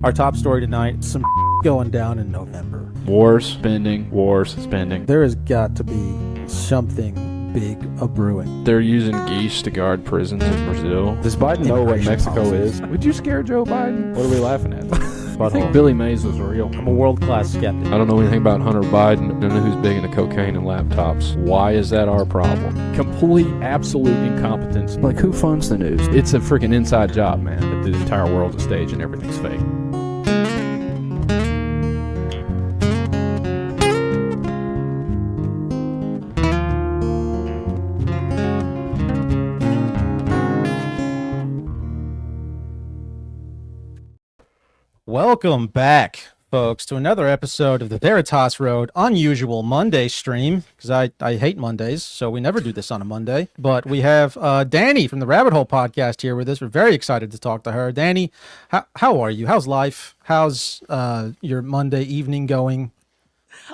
Our top story tonight, some going down in November. Wars, spending. There has got to be something big a-brewing. They're using geese to guard prisons in Brazil. Does Biden know what Mexico policies. is? Would you scare Joe Biden? What are we laughing at? I think Billy Mays was real. I'm a world-class skeptic. I don't know anything about Hunter Biden. I don't know who's big into cocaine and laptops. Why is that our problem? Complete, absolute incompetence. Like, who funds the news? It's a freaking inside job, man. That the entire world's a stage and everything's fake. Welcome back, folks, to another episode of the Veritas Road Unusual Monday stream, because I hate Mondays, so we never do this on a Monday. But we have Dani from the Rabbit Hole podcast here with us. We're very excited to talk to her. Dani, how are you? How's life? How's your Monday evening going?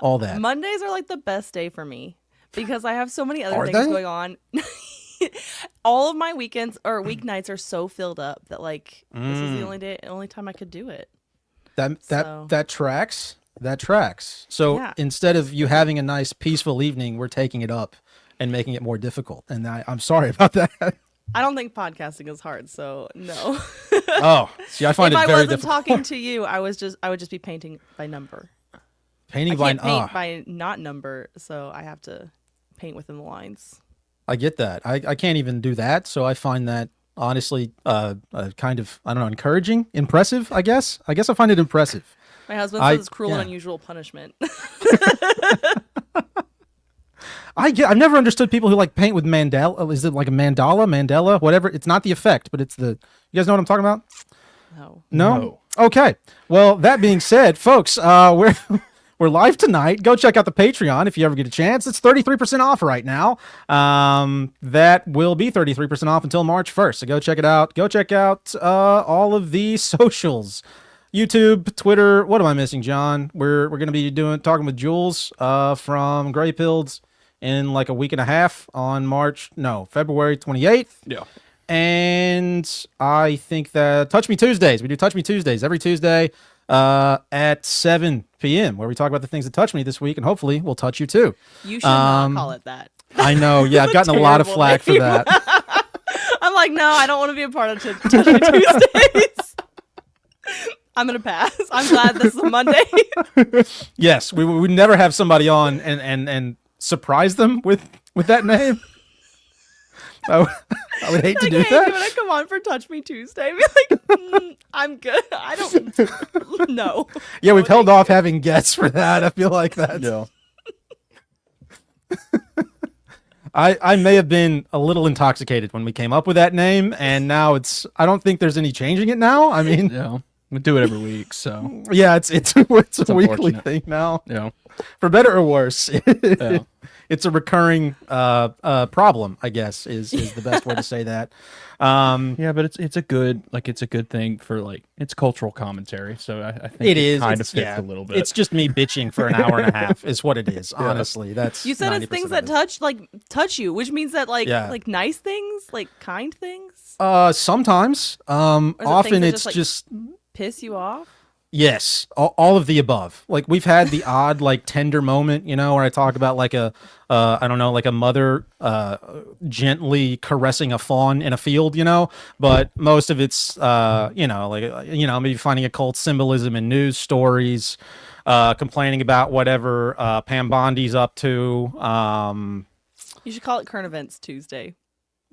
All that. Mondays are like the best day for me because I have so many other Are things they? going on. All of my weekends or weeknights are so filled up that this is the only time I could do it. That tracks. That tracks. So Yeah. instead of you having a nice peaceful evening, we're taking it up and making it more difficult. And I'm sorry about that. I don't think podcasting is hard, so no. Oh, see, I find If it I very wasn't difficult. talking to you, I would just be painting by number. Painting I can't by paint by not number, so I have to paint within the lines. I get that. I can't even do that. So I find that honestly kind of, I don't know, encouraging, impressive, I guess. I find it impressive. My husband says it's cruel and yeah. unusual punishment. I've never understood people who like paint with mandala. Is it like a mandala, whatever? It's not the effect, but it's the, you guys know what I'm talking about? No. No? Okay. Well, that being said, folks, we're live tonight. Go check out the Patreon if you ever get a chance. It's 33% off right now. That will be 33% off until March 1st. So go check it out. Go check out all of the socials. YouTube, Twitter. What am I missing, John? We're going to be talking with Jules from Grey Pills in like a week and a half on February 28th. Yeah. And I think that Touch Me Tuesdays. We do Touch Me Tuesdays every Tuesday at 7 p.m. where we talk about the things that touch me this week, and hopefully we'll touch you too. You should not call it that. I know. Yeah, I've gotten a lot of Terrible flack for name. that. I'm like, no, I don't want to be a part of Touch Me Tuesdays. I'm going to pass. I'm glad this is a Monday. Yes, we would never have somebody on and surprise them with that name. I would hate to Like, do hey, that. you want to come on for Touch Me Tuesday? Be like, I'm good. I don't know. Yeah, we've held off having guests for that. I feel like that's... Yeah. I may have been a little intoxicated when we came up with that name, and now I don't think there's any changing it now. I mean, Yeah. We do it every week, so. yeah, it's a weekly unfortunate. thing now. Yeah. For better or worse. Yeah. It's a recurring problem, I guess, is the best way to say that. Yeah, but it's a good thing for it's cultural commentary. So I think It is. kind of It's- fits yeah. a little bit. It's just me bitching for an hour and a half is what it is. Honestly, that's You said it's 90% things of that it. touch you, which means that Yeah. like nice things, like kind things, Sometimes. things Often that it's just piss you off. yes, all of the above. Like we've had the odd tender moment, where I talk about I don't know, like a mother gently caressing a fawn in a field, but most of it's maybe finding occult symbolism in news stories, complaining about whatever Pam Bondi's up to. You should call it Current Events Tuesday.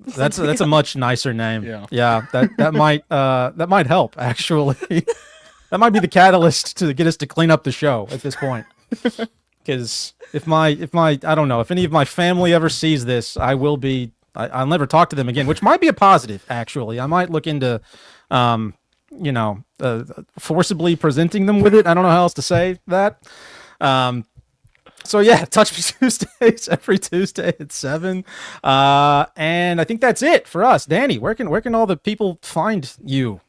That's a much nicer name. Yeah. That might help actually. That might be the catalyst to get us to clean up the show at this point. Because if I don't know, if any of my family ever sees this, I'll never talk to them again, which might be a positive actually. I might look into forcibly presenting them with it. I don't know how else to say that. So yeah, Touch Me Tuesdays every Tuesday at 7. And I think that's it for us. Dani, where can all the people find you?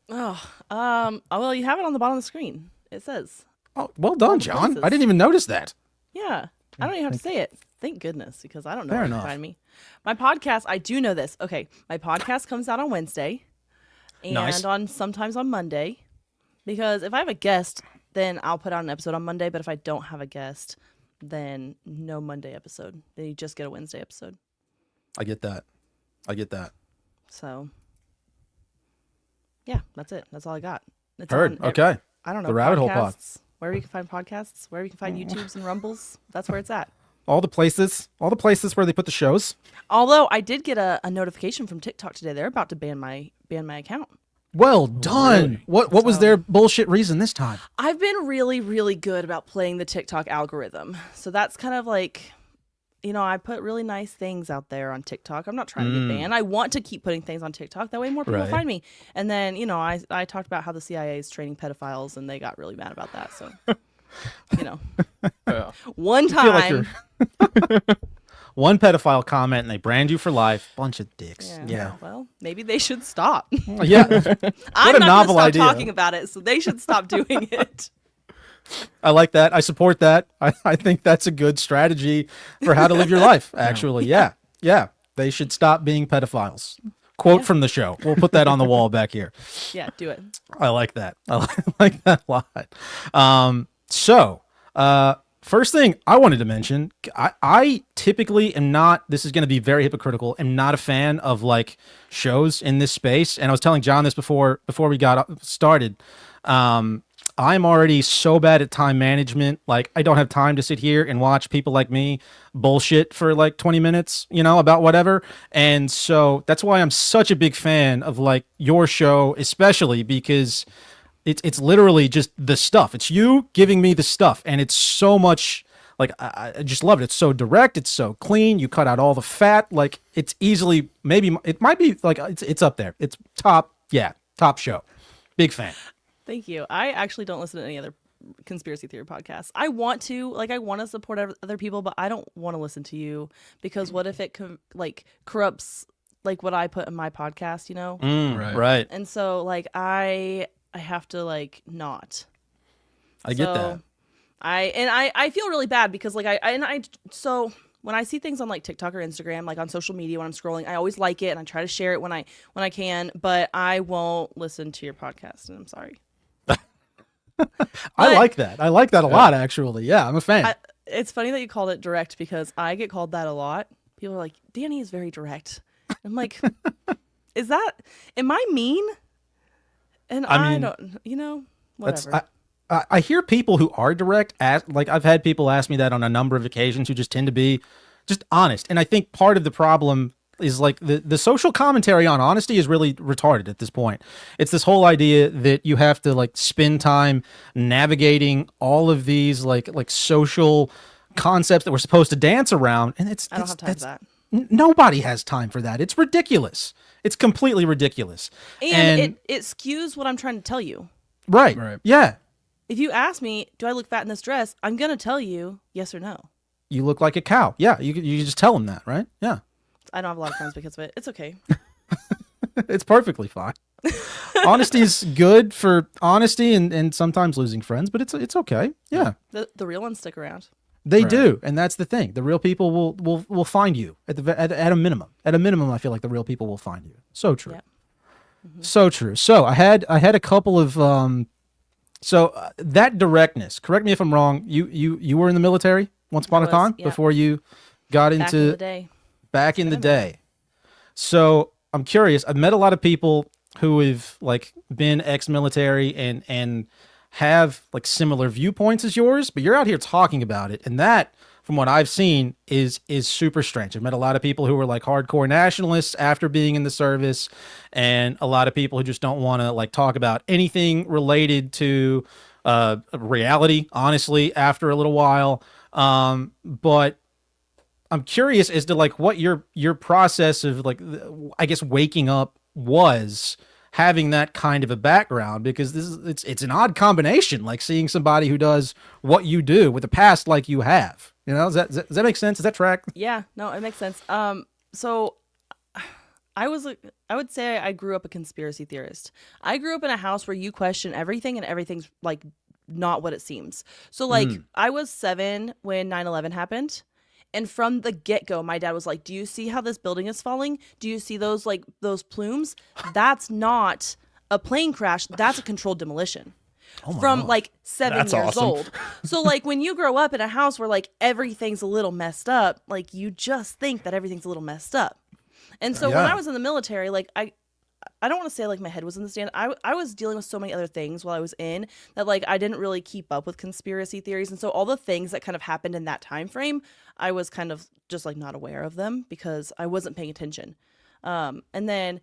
Well, you have it on the bottom of the screen. It says. Oh, well done, All the John. places. I didn't even notice that. Yeah. I don't even have to say it. Thank goodness, because I don't know Fair where to enough. find me. My podcast, I do know this. Okay. My podcast comes out on Wednesday and Nice. sometimes on Monday. Because if I have a guest, then I'll put out an episode on Monday. But if I don't have a guest, then no Monday episode. Then you just get a Wednesday episode. I get that. So, yeah, that's it. That's all I got. It's Heard. on Okay. I don't know. The Rabbit Hole Pod. podcasts, wherever you can find podcasts, wherever you can find YouTubes and Rumbles. That's where it's at. All the places where they put the shows. Although I did get a notification from TikTok today. They're about to ban my account. Well done. What was their bullshit reason this time? I've been really, really good about playing the TikTok algorithm. So that's kind of like, I put really nice things out there on TikTok. I'm not trying to get banned. I want to keep putting things on TikTok. That way more people Right. find me. And then, I talked about how the CIA is training pedophiles and they got really mad about that. So, one feel like time. One pedophile comment and they brand you for life. Bunch of dicks. Yeah. Well, maybe they should stop. Yeah. I'm a not going to novel stop idea. talking about it, so they should stop doing it. I like that. I support that. I think that's a good strategy for how to live your life, actually. Yeah. Yeah. They should stop being pedophiles. Quote from the show. We'll put that on the wall back here. Yeah, do it. I like that. I like that a lot. First thing I wanted to mention, I typically am not, this is going to be very hypocritical, am not a fan of like shows in this space. And I was telling John this before we got started. I'm already so bad at time management. Like I don't have time to sit here and watch people like me bullshit for like 20 minutes, about whatever. And so that's why I'm such a big fan of like your show, especially because it's literally just the stuff. It's you giving me the stuff. And it's so much like, I just love it. It's so direct. It's so clean. You cut out all the fat. Like it's easily, maybe it might be like, it's up there. It's top show. Big fan. Thank you. I actually don't listen to any other conspiracy theory podcasts. I want to support other people, but I don't want to listen to you because what if it corrupts like what I put in my podcast, Right. And so like I have to not. I get that. I feel really bad because so when I see things on like TikTok or Instagram, like on social media when I'm scrolling, I always like it and I try to share it when I can, but I won't listen to your podcast and I'm sorry. I like that. I like that a lot, actually. Yeah, I'm a fan. It's funny that you called it direct because I get called that a lot. People are like, Dani is very direct. I'm like, am I mean? And I mean, don't, whatever. I hear people who are direct, I've had people ask me that on a number of occasions who just tend to be just honest. And I think part of the problem is like the social commentary on honesty is really retarded at this point. It's this whole idea that you have to like spend time navigating all of these like social concepts that we're supposed to dance around. And I don't have time for that. Nobody has time for that. It's ridiculous. It's completely ridiculous. And it skews what I'm trying to tell you. Right. Yeah. If you ask me, do I look fat in this dress? I'm going to tell you yes or no. You look like a cow. Yeah. You just tell them that, right? Yeah. I don't have a lot of friends because of it. It's okay. It's perfectly fine. Honesty is good for honesty and sometimes losing friends, but it's okay. Yeah. The real ones stick around. They do, and that's the thing. The real people will find you at a minimum. At a minimum, I feel like the real people will find you. So true. Yeah. Mm-hmm. So true. So I had a couple of that directness. Correct me if I'm wrong. You were in the military once upon a time before you got into back in the day. Back in the day. So I'm curious. I've met a lot of people who have like been ex-military and have like similar viewpoints as yours, but you're out here talking about it, and that, from what I've seen, is super strange. I've met a lot of people who were like hardcore nationalists after being in the service, and a lot of people who just don't want to like talk about anything related to reality, honestly, after a little while. But I'm curious as to like what your process of like, I guess, waking up was, having that kind of a background, because it's an odd combination, like seeing somebody who does what you do with a past like you have. Does that make sense? Does that track? Yeah, no, it makes sense. So I would say I grew up a conspiracy theorist. I grew up in a house where you question everything and everything's like not what it seems. So like I was 7 when 9/11 happened. And from the get-go, my dad was like, do you see how this building is falling? Do you see those plumes? That's not a plane crash. That's a controlled demolition. from like 7 That's years awesome. old. So like when you grow up in a house where like everything's a little messed up, like you just think that everything's a little messed up. And so when Yeah. I was in the military, like I don't want to say like my head was in the stand. I was dealing with so many other things while I was in that like I didn't really keep up with conspiracy theories. And so all the things that kind of happened in that time frame, I was kind of just like not aware of them because I wasn't paying attention. And then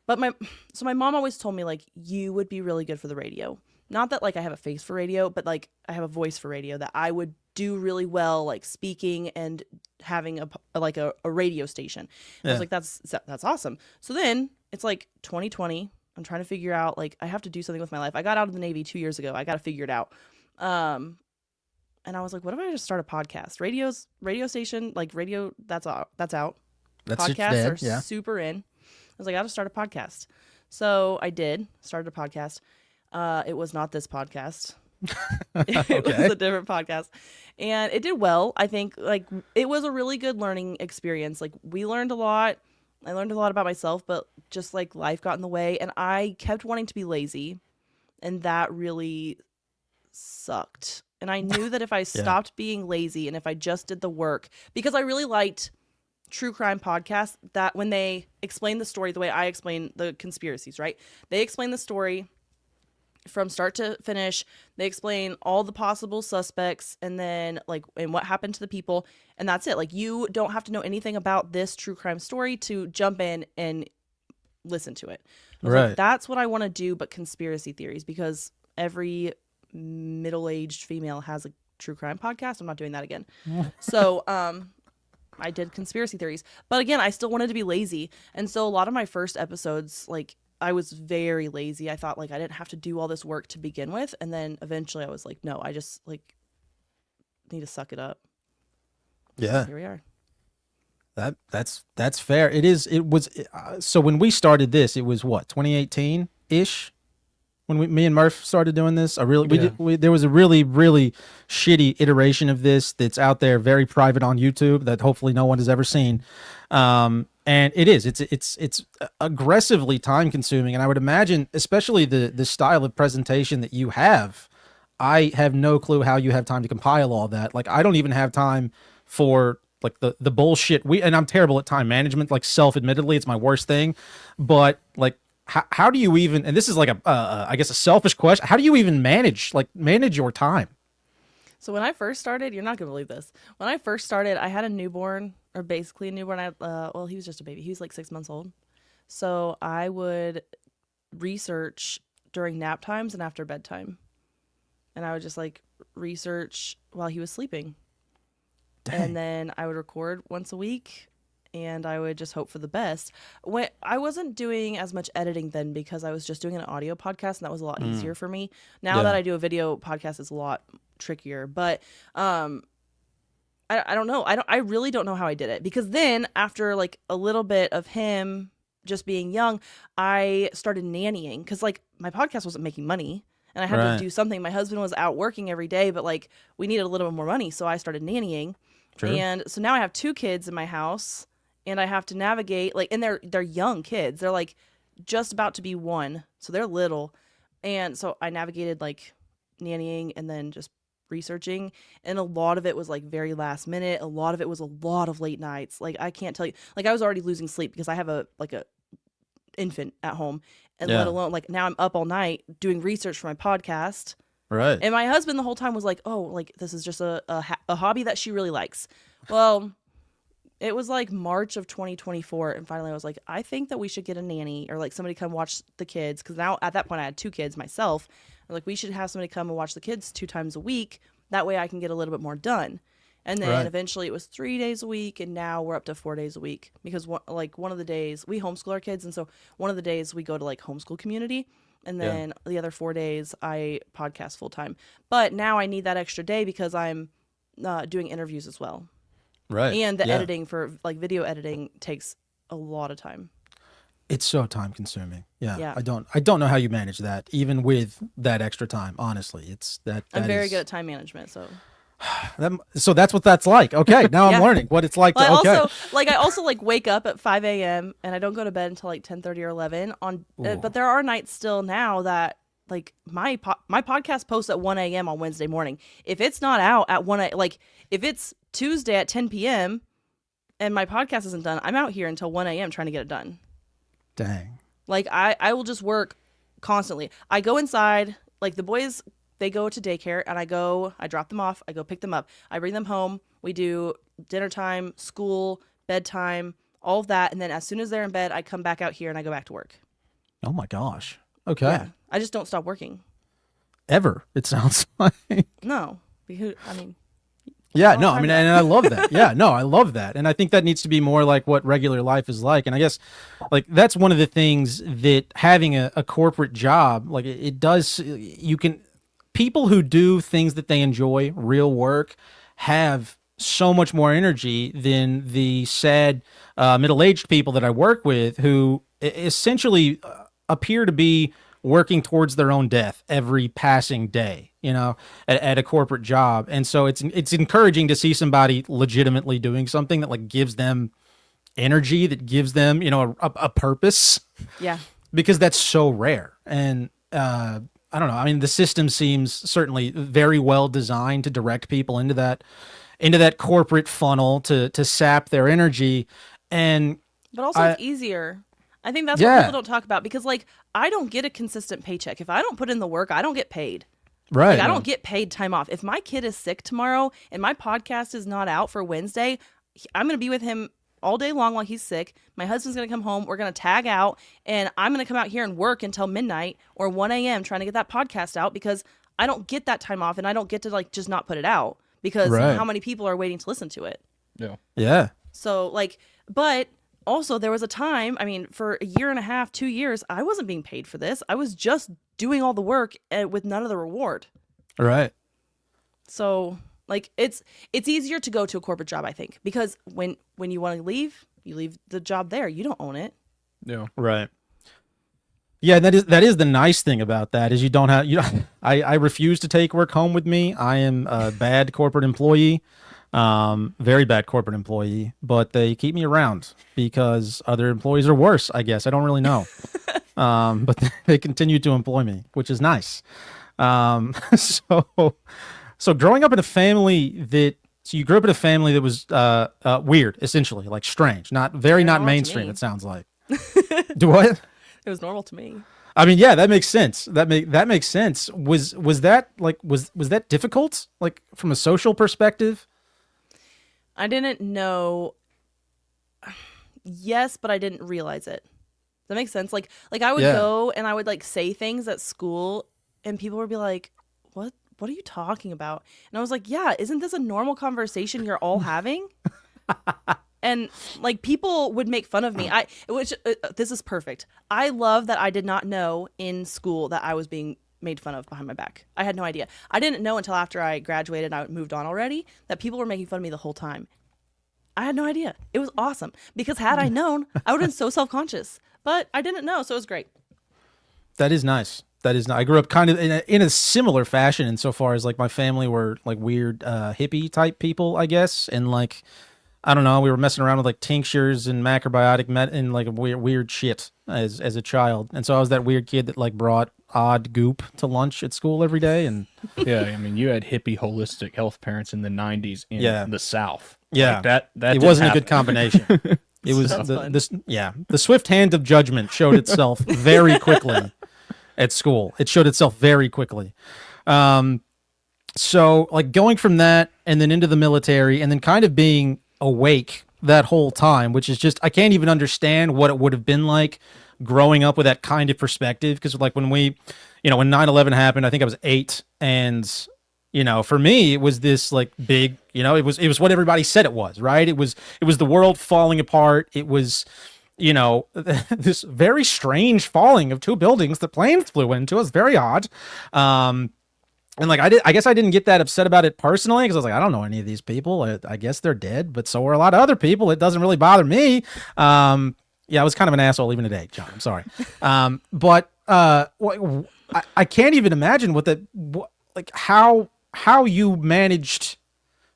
but my mom always told me like you would be really good for the radio. Not that like I have a face for radio, but like I have a voice for radio, that I would do really well like speaking and having a radio station. And I was like that's awesome. So then it's like 2020. I'm trying to figure out like I have to do something with my life. I got out of the Navy 2 years ago. I got to figure it out. And I was like, what if I just start a podcast? Radio station, like radio, that's out. That's Podcasts dead, are yeah. super in. I was like, I got to start a podcast. So I started a podcast. It was not this podcast. It was a different podcast. And it did well. I think like it was a really good learning experience. Like we learned a lot. I learned a lot about myself, but just like life got in the way and I kept wanting to be lazy. And that really sucked. And I knew that if I stopped being lazy and if I just did the work, because I really liked true crime podcasts that when they explain the story the way I explain the conspiracies, right? They explain the story from start to finish. They explain all the possible suspects and then like and what happened to the people, and that's it. Like you don't have to know anything about this true crime story to jump in and listen to it. I was Right. like, that's what I want to do, but conspiracy theories, because every middle-aged female has a true crime podcast. I'm not doing that again. So I did conspiracy theories, but again, I still wanted to be lazy, and so a lot of my first episodes, like I was very lazy. I thought like I didn't have to do all this work to begin with. And then eventually I was like, no, I just like need to suck it up. Yeah. Here we are. That's fair. It was so when we started this, it was what, 2018 ish when me and Murph started doing this. There was a really shitty iteration of this that's out there, very private on YouTube, that hopefully no one has ever seen. And it's aggressively time consuming, and I would imagine, especially the style of presentation that you have, I have no clue how you have time to compile all that. Like I don't even have time for like the bullshit and I'm terrible at time management, like self-admittedly, it's my worst thing. But like how do you even, and this is like I guess a selfish question, how do you even manage your time? So when I first started, you're not gonna believe this. When I first started, I had a newborn, or basically a newborn. Well, he was just a baby. He was like 6 months old. So I would research during nap times and after bedtime, and I would just like research while he was sleeping. Dang. And then I would record once a week, and I would just hope for the best. When I wasn't doing as much editing then because I was just doing an audio podcast, and that was a lot easier for me. Now that I do a video podcast, it's a lot trickier. But I don't know. I really don't know how I did it, because then after like a little bit of him just being young, I started nannying, because like my podcast wasn't making money. And I had to do something. My husband was out working every day, but like we needed a little bit more money, so I started nannying. True. And so now I have 2 kids in my house, and I have to navigate like, and they're young kids. They're like just about to be 1, so they're little. And so I navigated like nannying and then just researching, and a lot of it was like very last minute. A lot of it was a lot of late nights. Like I can't tell you, like I was already losing sleep because I have a infant at home, and let alone like now I'm up all night doing research for my podcast. Right. And my husband the whole time was like, oh, like this is just a hobby that she really likes. Well, it was like March of 2024, and finally I was like, I think that we should get a nanny, or like somebody come watch the kids, because now at that point I had 2 kids myself. I was like, we should have somebody come and watch the kids 2 times a week. That way I can get a little bit more done. And then eventually it was 3 days a week, and now we're up to 4 days a week, because one of the days we homeschool our kids, and so one of the days we go to like homeschool community, and then the other 4 days I podcast full time. But now I need that extra day because I'm doing interviews as well. Right. And the editing for like video editing takes a lot of time. It's so time consuming. Yeah. I don't know how you manage that, even with that extra time. Honestly, it's that. I'm very good at time management, so. So that's what that's like. Okay, now I'm learning what it's like. Well, I also wake up at 5 a.m. and I don't go to bed until like 10:30 or 11 on. But there are nights still now that like my podcast posts at 1 a.m. on Wednesday morning. If it's not out at 1 like if it's Tuesday at 10 p.m. and my podcast isn't done, I'm out here until 1 a.m. trying to get it done. Dang. Like I will just work constantly. I go inside, like the boys, they go to daycare and I drop them off, I go pick them up, I bring them home, we do dinner time, school, bedtime, all of that, and then as soon as they're in bed, I come back out here and I go back to work. Oh my gosh. Okay. Yeah. I just don't stop working. Ever, it sounds like. No. Because, I mean, Yeah, no, I mean, and I love that. Yeah, no, I love that. And I think that needs to be more like what regular life is like. And I guess, like, that's one of the things that having a corporate job, like, it does, people who do things that they enjoy, real work, have so much more energy than the sad middle-aged people that I work with who essentially appear to be working towards their own death every passing day, at a corporate job. And so it's encouraging to see somebody legitimately doing something that like gives them energy, that gives them, a purpose. Yeah. Because that's so rare. And I don't know. I mean, the system seems certainly very well designed to direct people into that corporate funnel to sap their energy. But also it's easier. I think that's what people don't talk about, because like I don't get a consistent paycheck. If I don't put in the work, I don't get paid. Right. Like, I don't get paid time off. If my kid is sick tomorrow and my podcast is not out for Wednesday, I'm going to be with him all day long while he's sick. My husband's going to come home. We're going to tag out, and I'm going to come out here and work until midnight or 1 a.m. trying to get that podcast out, because I don't get that time off, and I don't get to like just not put it out because how many people are waiting to listen to it. Yeah. Yeah. So like, but also there was a time, I mean, for a year and a half, 2 years, I wasn't being paid for this. I was just doing all the work with none of the reward. Right. So like it's easier to go to a corporate job, I think, because when you want to leave, you leave the job there. You don't own it. Yeah. Right. Yeah, that is the nice thing about that is I refuse to take work home with me. I am a bad corporate employee. Very bad corporate employee, but they keep me around because other employees are worse, I guess. I don't really know. But they continue to employ me, which is nice. So growing up in a family so you grew up in a family that was weird, essentially, like strange, not mainstream. It sounds like. Do what? It was normal to me. I mean, yeah, that makes sense. That makes sense. Was that like was that difficult, like from a social perspective? I didn't know. Yes, but I didn't realize it. Does that make sense? Like I would go and I would like say things at school, and people would be like, What are you talking about? And I was like, yeah, isn't this a normal conversation you're all having? And like people would make fun of me. This is perfect. I love that I did not know in school that I was being made fun of behind my back. I had no idea. I didn't know until after I graduated and I moved on already that people were making fun of me the whole time. I had no idea. It was awesome, because had I known, I would have been so self-conscious. But I didn't know, so it was great. That is nice. I grew up kind of in a similar fashion insofar as like my family were like weird hippie type people, I guess, and like I don't know, we were messing around with like tinctures and macrobiotic and like weird shit as a child, and so I was that weird kid that like brought odd goop to lunch at school every day, and yeah, I mean you had hippie holistic health parents in the 90s in the South. Yeah, like that it wasn't a good combination. It was the swift hand of judgment showed itself very quickly. At school, it showed itself very quickly. So like going from that and then into the military and then kind of being awake that whole time, which is just, I can't even understand what it would have been like growing up with that kind of perspective. Because like when when 9/11 happened, I think I was 8, and for me it was this like big, it was what everybody said it was, right? It was the world falling apart. It was this very strange falling of 2 buildings that planes flew into. It was very odd. And like, I guess I didn't get that upset about it personally, because I was like, I don't know any of these people. I guess they're dead, but so are a lot of other people. It doesn't really bother me. I was kind of an asshole even today, John. I'm sorry. But I can't even imagine how you managed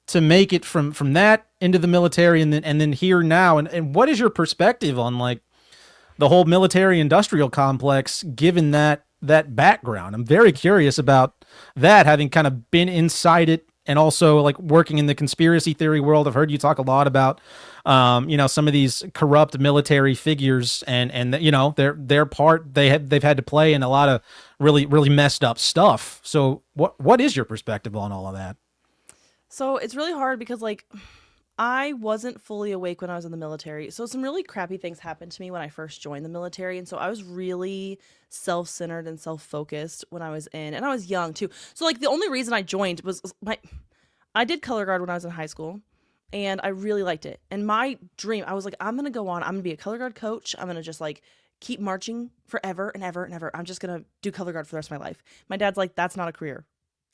to make it from that into the military and then here now, and what is your perspective on like the whole military industrial complex, given that that background. I'm very curious about that, having kind of been inside it and also like working in the conspiracy theory world. I've heard you talk a lot about, some of these corrupt military figures and their part they've had to play in a lot of really, really messed up stuff. So what is your perspective on all of that? So it's really hard because like I wasn't fully awake when I was in the military. So some really crappy things happened to me when I first joined the military. And so I was really self-centered and self-focused when I was in, and I was young too. So like the only reason I joined was I did color guard when I was in high school and I really liked it. And my dream, I was like, I'm going to go on, I'm going to be a color guard coach. I'm going to just like keep marching forever and ever and ever. I'm just going to do color guard for the rest of my life. My dad's like, that's not a career.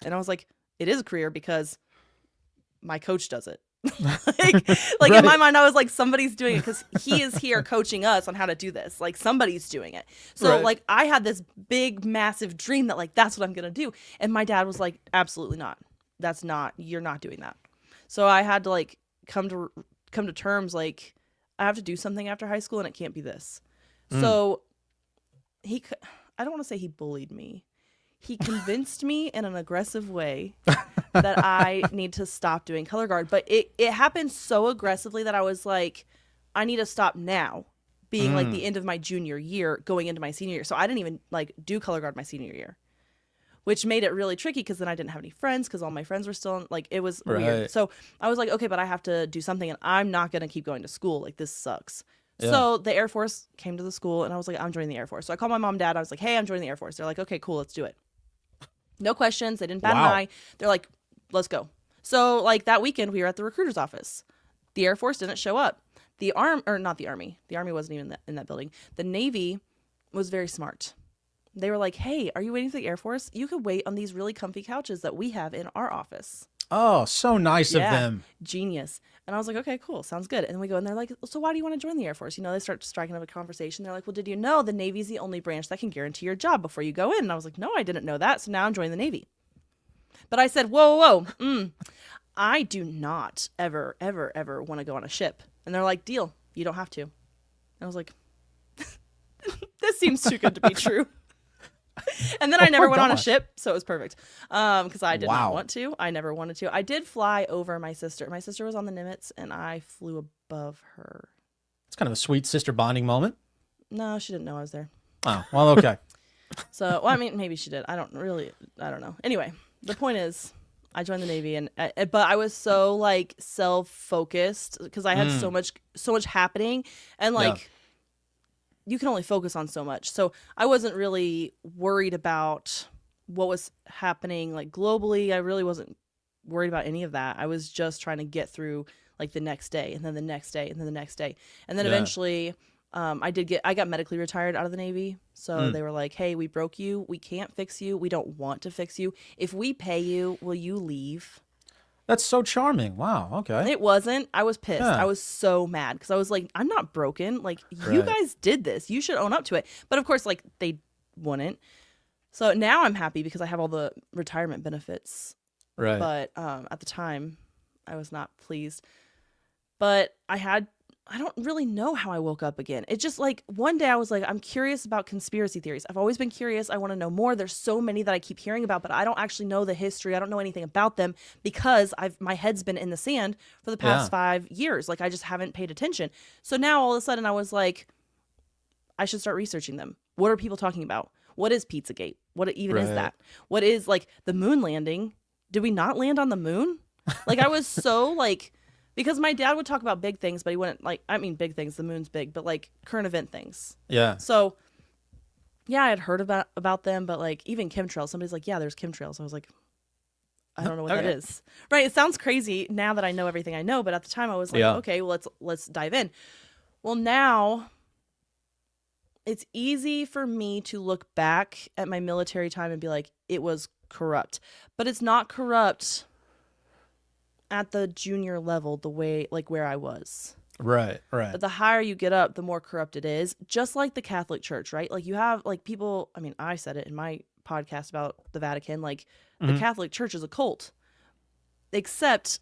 And I was like, it is a career because my coach does it. like Right. in my mind, I was like, somebody's doing it because he is here coaching us on how to do this. Like somebody's doing it. So Right. like I had this big, massive dream that like, that's what I'm going to do. And my dad was like, absolutely not. You're not doing that. So I had to like come to terms, like I have to do something after high school and it can't be this. So I don't want to say he bullied me. He convinced me in an aggressive way that I need to stop doing color guard. But it happened so aggressively that I was like, I need to stop now, being like the end of my junior year, going into my senior year. So I didn't even like do color guard my senior year, which made it really tricky because then I didn't have any friends because all my friends were still in, like, it was weird. Right. So I was like, okay, but I have to do something and I'm not going to keep going to school. Like, this sucks. Yeah. So the Air Force came to the school and I was like, I'm joining the Air Force. So I called my mom and dad. I was like, hey, I'm joining the Air Force. They're like, okay, cool, let's do it. No questions. They didn't bat an Wow. eye. They're like, let's go. So like that weekend we were at the recruiter's office. The Air Force didn't show up. Not the Army. The Army wasn't even in that building. The Navy was very smart. They were like, hey, are you waiting for the Air Force? You could wait on these really comfy couches that we have in our office. Oh, so nice of them. Genius. And I was like, okay, cool. Sounds good. And we go and they're like, so why do you want to join the Air Force? They start striking up a conversation. They're like, well, did you know the Navy's the only branch that can guarantee your job before you go in? And I was like, no, I didn't know that. So now I'm joining the Navy. But I said, whoa. I do not ever, ever, ever want to go on a ship. And they're like, deal. You don't have to. And I was like, this seems too good to be true. And then I never went on a gosh. ship, so it was perfect. Because I did Wow. not want to. I never wanted to. I did fly over my sister. My sister was on the Nimitz, and I flew above her. It's kind of a sweet sister bonding moment. No, she didn't know I was there. Oh, well, okay. So, well, I mean, maybe she did. I don't know. Anyway, the point is, I joined the Navy, but I was so like self-focused because I had so much happening, and like. Yeah. You can only focus on so much. So I wasn't really worried about what was happening like globally. I really wasn't worried about any of that. I was just trying to get through like the next day and then the next day and then the next day. And then Yeah. eventually I got medically retired out of the Navy. So they were like, hey, we broke you. We can't fix you. We don't want to fix you. If we pay you, will you leave? That's so charming. Wow. Okay. It wasn't. I was pissed. Yeah. I was so mad because I was like, I'm not broken. Like, you Right. guys did this. You should own up to it. But of course, like, they wouldn't. So now I'm happy because I have all the retirement benefits. Right. But at the time, I was not pleased. But I don't really know how I woke up again. It's just like one day I was like, I'm curious about conspiracy theories. I've always been curious. I want to know more. There's so many that I keep hearing about, but I don't actually know the history. I don't know anything about them because my head's been in the sand for the past 5 years. Like, I just haven't paid attention. So now all of a sudden I was like, I should start researching them. What are people talking about? What is Pizzagate? What even is Right. that? What is like the moon landing? Did we not land on the moon? Like, I was so like, because my dad would talk about big things, but he wouldn't big things, the moon's big, but like current event things. Yeah. So yeah, I had heard about them, but like even chemtrails, somebody's like, yeah, there's chemtrails. I was like, I don't know what that Okay. is. Right. It sounds crazy now that I know everything I know, but at the time I was like, Yeah. okay, well, let's dive in. Well, now it's easy for me to look back at my military time and be like, it was corrupt, but it's not corrupt at the junior level, the way like where I was. Right. Right. But the higher you get up, the more corrupt it is. Just like the Catholic Church, right? Like, you have like people, I mean, I said it in my podcast about the Vatican, like the Catholic Church is a cult. Except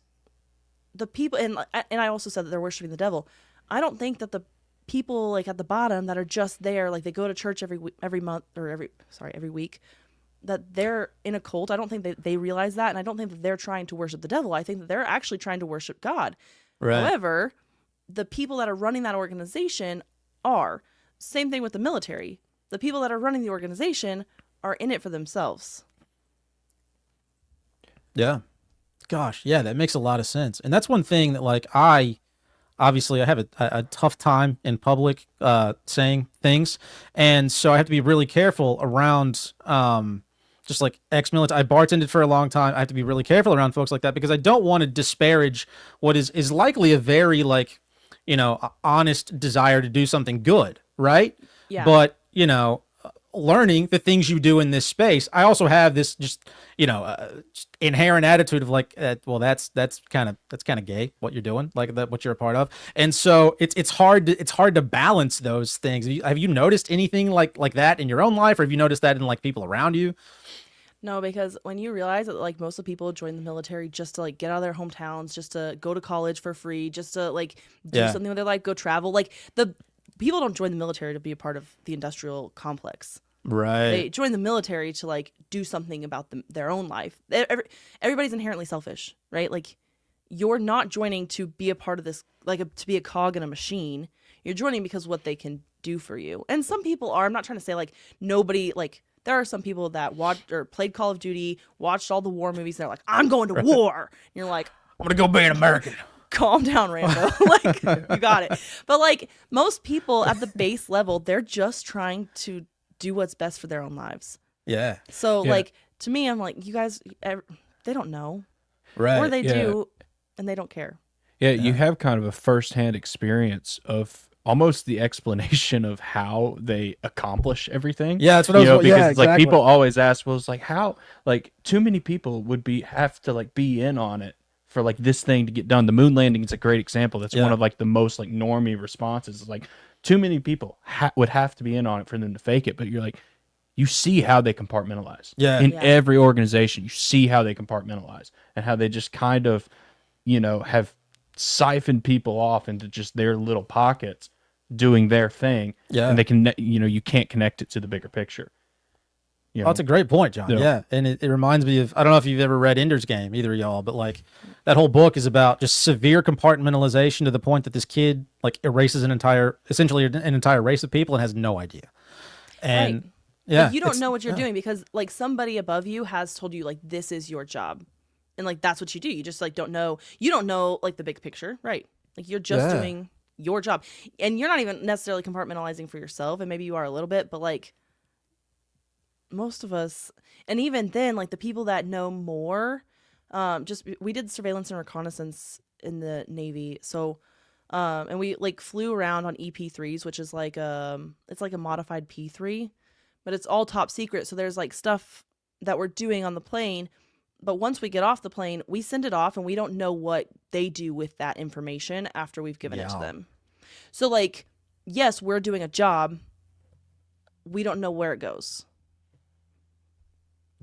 the people, and I also said that they're worshiping the devil. I don't think that the people like at the bottom that are just there, like they go to church every month or every week, that they're in a cult. I don't think that they realize that, and I don't think that they're trying to worship the devil. I think that they're actually trying to worship God. Right. However, the people that are running that organization are. Same thing with the military. The people that are running the organization are in it for themselves. Yeah. Gosh, yeah, that makes a lot of sense. And that's one thing that, like, I have a tough time in public saying things. And so I have to be really careful around just like ex-military. I bartended for a long time. I have to be really careful around folks like that because I don't want to disparage what is likely a very, like, honest desire to do something good, right? Yeah. But, learning the things you do in this space, I also have this just just inherent attitude of like, well, that's kind of gay what you're doing, like that what you're a part of, and so it's hard to balance those things. Have you noticed anything like that in your own life, or have you noticed that in like people around you? No, because when you realize that like most of the people join the military just to like get out of their hometowns, just to go to college for free, just to like do something with their life, go travel, like the people don't join the military to be a part of the industrial complex. Right. They join the military to like do something about their own life. Everybody's inherently selfish, right? Like you're not joining to be a part of this, like to be a cog in a machine. You're joining because what they can do for you. And some people are, I'm not trying to say like nobody, like there are some people that watched or played Call of Duty, watched all the war movies. And they're like, I'm going to war. And you're like, I'm going to go be an American. Calm down, Rambo. Like, you got it. But like most people at the base level, they're just trying to do what's best for their own lives. Yeah. So like to me, I'm like, you guys, they don't know. Right. Or they do, and they don't care. Yeah, you have kind of a firsthand experience of almost the explanation of how they accomplish everything. Yeah, that's what I was. Because yeah, it's like exactly. people always ask, well, it's like how, like too many people would have to like be in on it for like this thing to get done. The moon landing is a great example. That's one of like the most like normie responses. It's like too many people would have to be in on it for them to fake it. But you're like, you see how they compartmentalize. Yeah. In every organization, you see how they compartmentalize and how they just kind of, have siphoned people off into just their little pockets doing their thing. Yeah. And they can, you can't connect it to the bigger picture. Oh, that's a great point, John. Yeah. And it reminds me of, I don't know if you've ever read Ender's Game, either of y'all, but like that whole book is about just severe compartmentalization to the point that this kid like erases essentially an entire race of people and has no idea. And right. yeah, like, you don't know what you're doing because like somebody above you has told you like, this is your job. And like, that's what you do. You just like, you don't know like the big picture, right? Like you're just doing your job and you're not even necessarily compartmentalizing for yourself. And maybe you are a little bit, but like, most of us, and even then, like the people that know more, we did surveillance and reconnaissance in the Navy. So, and we like flew around on EP3s, which is like, it's like a modified P3, but it's all top secret. So there's like stuff that we're doing on the plane. But once we get off the plane, we send it off and we don't know what they do with that information after we've given it to them. So like, yes, we're doing a job. We don't know where it goes.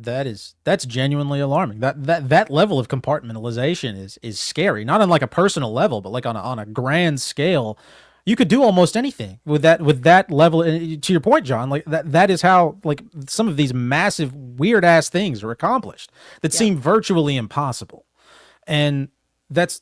That's genuinely alarming. That level of compartmentalization is scary. Not on like a personal level, but like on a grand scale. You could do almost anything with that level. And to your point, John, like that is how like some of these massive weird ass things are accomplished that seem virtually impossible. And that's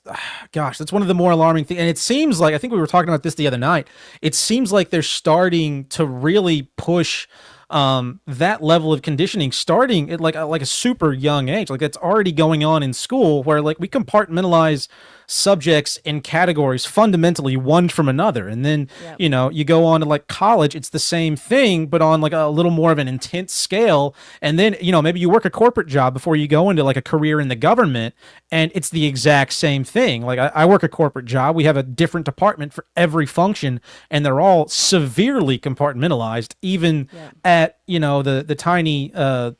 one of the more alarming things. And it seems like, I think we were talking about this the other night. It seems like they're starting to really push that level of conditioning starting at like a super young age. Like it's already going on in school where like we compartmentalize subjects in categories fundamentally one from another. And then, you go on to like college, it's the same thing, but on like a little more of an intense scale. And then, maybe you work a corporate job before you go into like a career in the government, and it's the exact same thing. Like I work a corporate job. We have a different department for every function, and they're all severely compartmentalized, even at, the tiny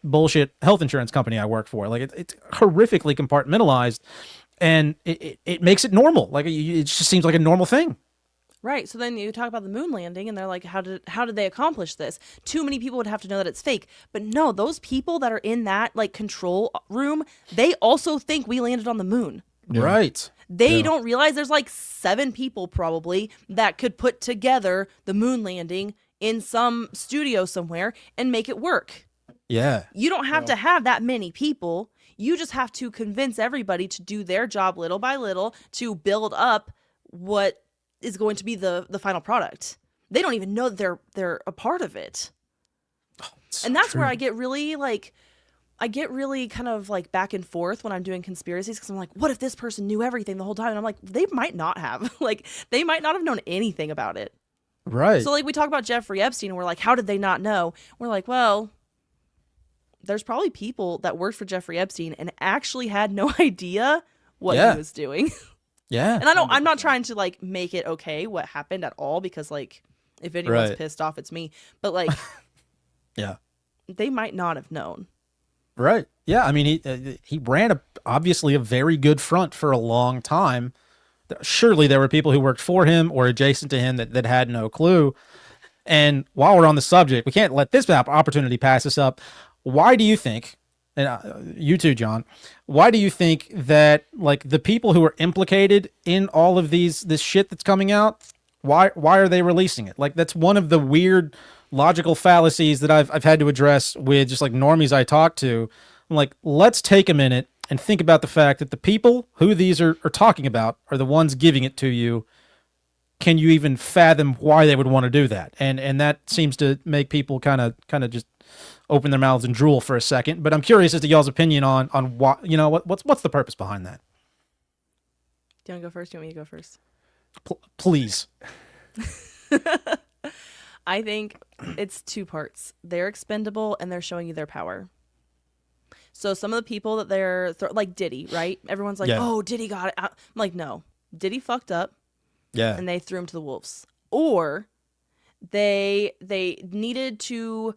bullshit health insurance company I work for. Like it's horrifically compartmentalized. And it makes it normal. Like it just seems like a normal thing. Right. So then you talk about the moon landing and they're like, how did they accomplish this? Too many people would have to know that it's fake. But no, those people that are in that like control room, they also think we landed on the moon. Right. They don't realize there's like 7 people probably that could put together the moon landing in some studio somewhere and make it work. Yeah. You don't have to have that many people. You just have to convince everybody to do their job little by little to build up what is going to be the final product. They don't even know that they're a part of it. And that's where I get really kind of like back and forth when I'm doing conspiracies, because I'm like, what if this person knew everything the whole time? And I'm like, they might not have. Like, they might not have known anything about it. Right. So like we talk about Jeffrey Epstein and we're like, how did they not know? We're like, well, there's probably people that worked for Jeffrey Epstein and actually had no idea what he was doing. Yeah. And I'm not trying to like make it okay what happened at all, because like if anyone's pissed off, it's me. But like, yeah, they might not have known. Right. Yeah. I mean, he ran obviously a very good front for a long time. Surely there were people who worked for him or adjacent to him that had no clue. And while we're on the subject, we can't let this opportunity pass us up. Why do you think, and you too, John, why do you think that like the people who are implicated in all of this shit that's coming out, why are they releasing it? Like, that's one of the weird logical fallacies that I've had to address with just like normies I talk to. I'm like, let's take a minute and think about the fact that the people who these are talking about are the ones giving it to you. Can you even fathom why they would want to do that? And that seems to make people kind of just open their mouths and drool for a second. But I'm curious as to y'all's opinion on what, you know, what's the purpose behind that? Do you want to go first? Do you want me to go first? Please. I think it's 2 parts. They're expendable and they're showing you their power. So some of the people that they're like Diddy, right? Everyone's like, oh, Diddy got it. I'm like, no, Diddy fucked up. Yeah. And they threw him to the wolves. Or they needed to,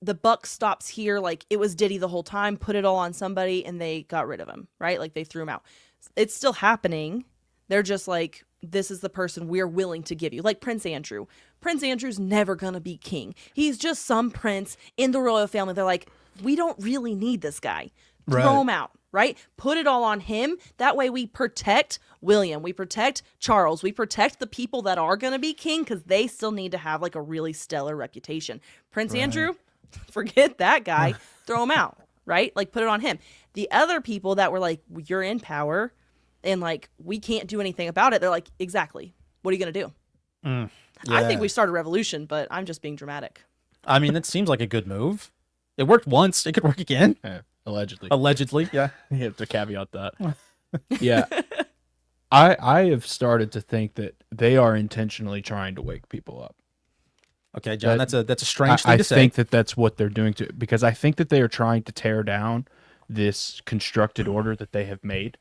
the buck stops here. Like, it was Diddy the whole time, put it all on somebody and they got rid of him, right? Like, they threw him out. It's still happening. They're just like, this is the person we're willing to give you. Like Prince Andrew. Prince Andrew's never going to be king. He's just some prince in the royal family. They're like, we don't really need this guy. Throw him out, right? Put it all on him. That way we protect William. We protect Charles. We protect the people that are going to be king, because they still need to have like a really stellar reputation. Prince Andrew, forget that guy. Throw him out, right? Like, put it on him. The other people that were like, you're in power and like, we can't do anything about it. They're like, exactly. What are you going to do? I think we start a revolution, but I'm just being dramatic. I mean, that seems like a good move. It worked once. It could work again. Yeah, allegedly. Allegedly, yeah. You have to caveat that. Yeah. I have started to think that they are intentionally trying to wake people up. Okay, John, that's a strange thing to say. I think that that's what they're doing because I think that they are trying to tear down this constructed order that they have made.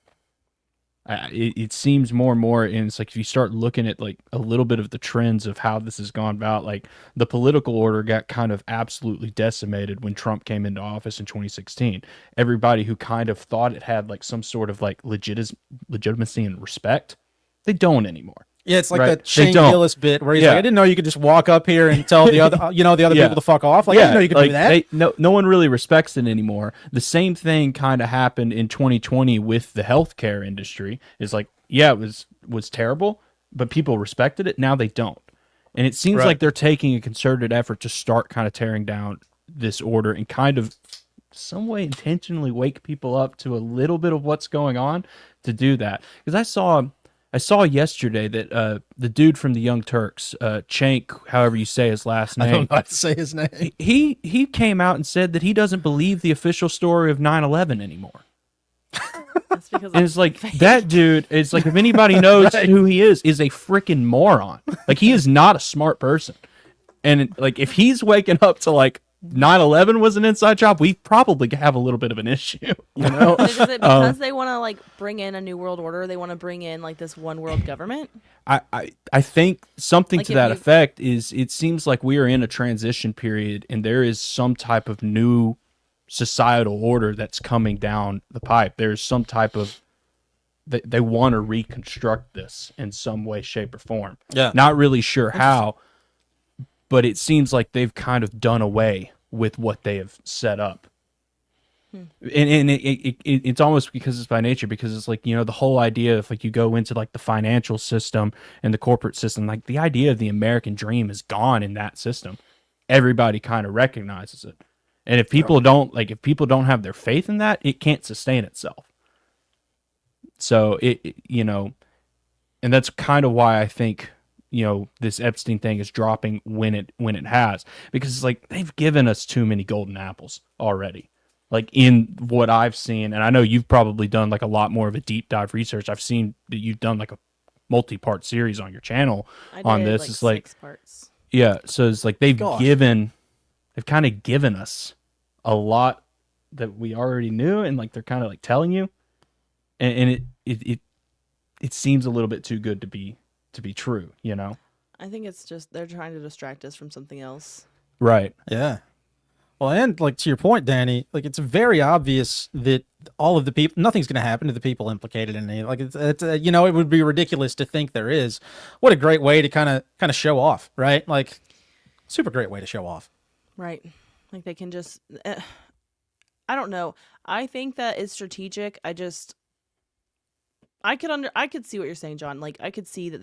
It seems more and more, and it's like if you start looking at like a little bit of the trends of how this has gone about, like the political order got kind of absolutely decimated when Trump came into office in 2016. Everybody who kind of thought it had like some sort of like legitimacy and respect, they don't anymore. Yeah, it's like that Shane Gillis bit where he's like, I didn't know you could just walk up here and tell the other, the other people to fuck off. Like, I didn't know you could do that. No one really respects it anymore. The same thing kind of happened in 2020 with the healthcare industry. It's like, it was terrible, but people respected it. Now they don't. And it seems like they're taking a concerted effort to start kind of tearing down this order and kind of some way intentionally wake people up to a little bit of what's going on to do that. Because I saw yesterday that the dude from the Young Turks, Cenk, however you say his last name. I don't know how to say his name. He came out and said that he doesn't believe the official story of 9/11 anymore. That's because and it's like, that dude, it's like, if anybody knows who he is a freaking moron. Like, he is not a smart person. And like, if he's waking up to like 9/11 was an inside job, we probably have a little bit of an issue, you know? Is it because they want to like bring in a new world order? They want to bring in like this one world government? I think something Like to that effect is, it seems like we are in a transition period and there is some type of new societal order that's coming down the pipe. There's some type of, they want to reconstruct this in some way, shape, or form. Yeah. Not really sure how, but it seems like they've kind of done away with what they have set up. And it's almost because it's by nature, because it's like, the whole idea of like you go into like the financial system and the corporate system, like the idea of the American dream is gone in that system. Everybody kind of recognizes it. And if people don't have their faith in that, it can't sustain itself. So and that's kind of why I think, this Epstein thing is dropping when it has, because it's like they've given us too many golden apples already. Like in what I've seen, and I know you've probably done like a lot more of a deep dive research. I've seen that you've done like a multi-part series on your channel on this. Like it's like 6 parts. Yeah, so it's like they've kind of given us a lot that we already knew, and like they're kind of like telling you, and it seems a little bit too good to be true, I think it's just they're trying to distract us from something else. Right. Yeah. Well, and like to your point, Danny, like it's very obvious that all of the people, nothing's going to happen to the people implicated in it. Like it's it would be ridiculous to think there is. What a great way to kind of show off, right? Like, super great way to show off. Right. Like they can just, I don't know. I think that it's strategic. I could see what you're saying, John. Like I could see that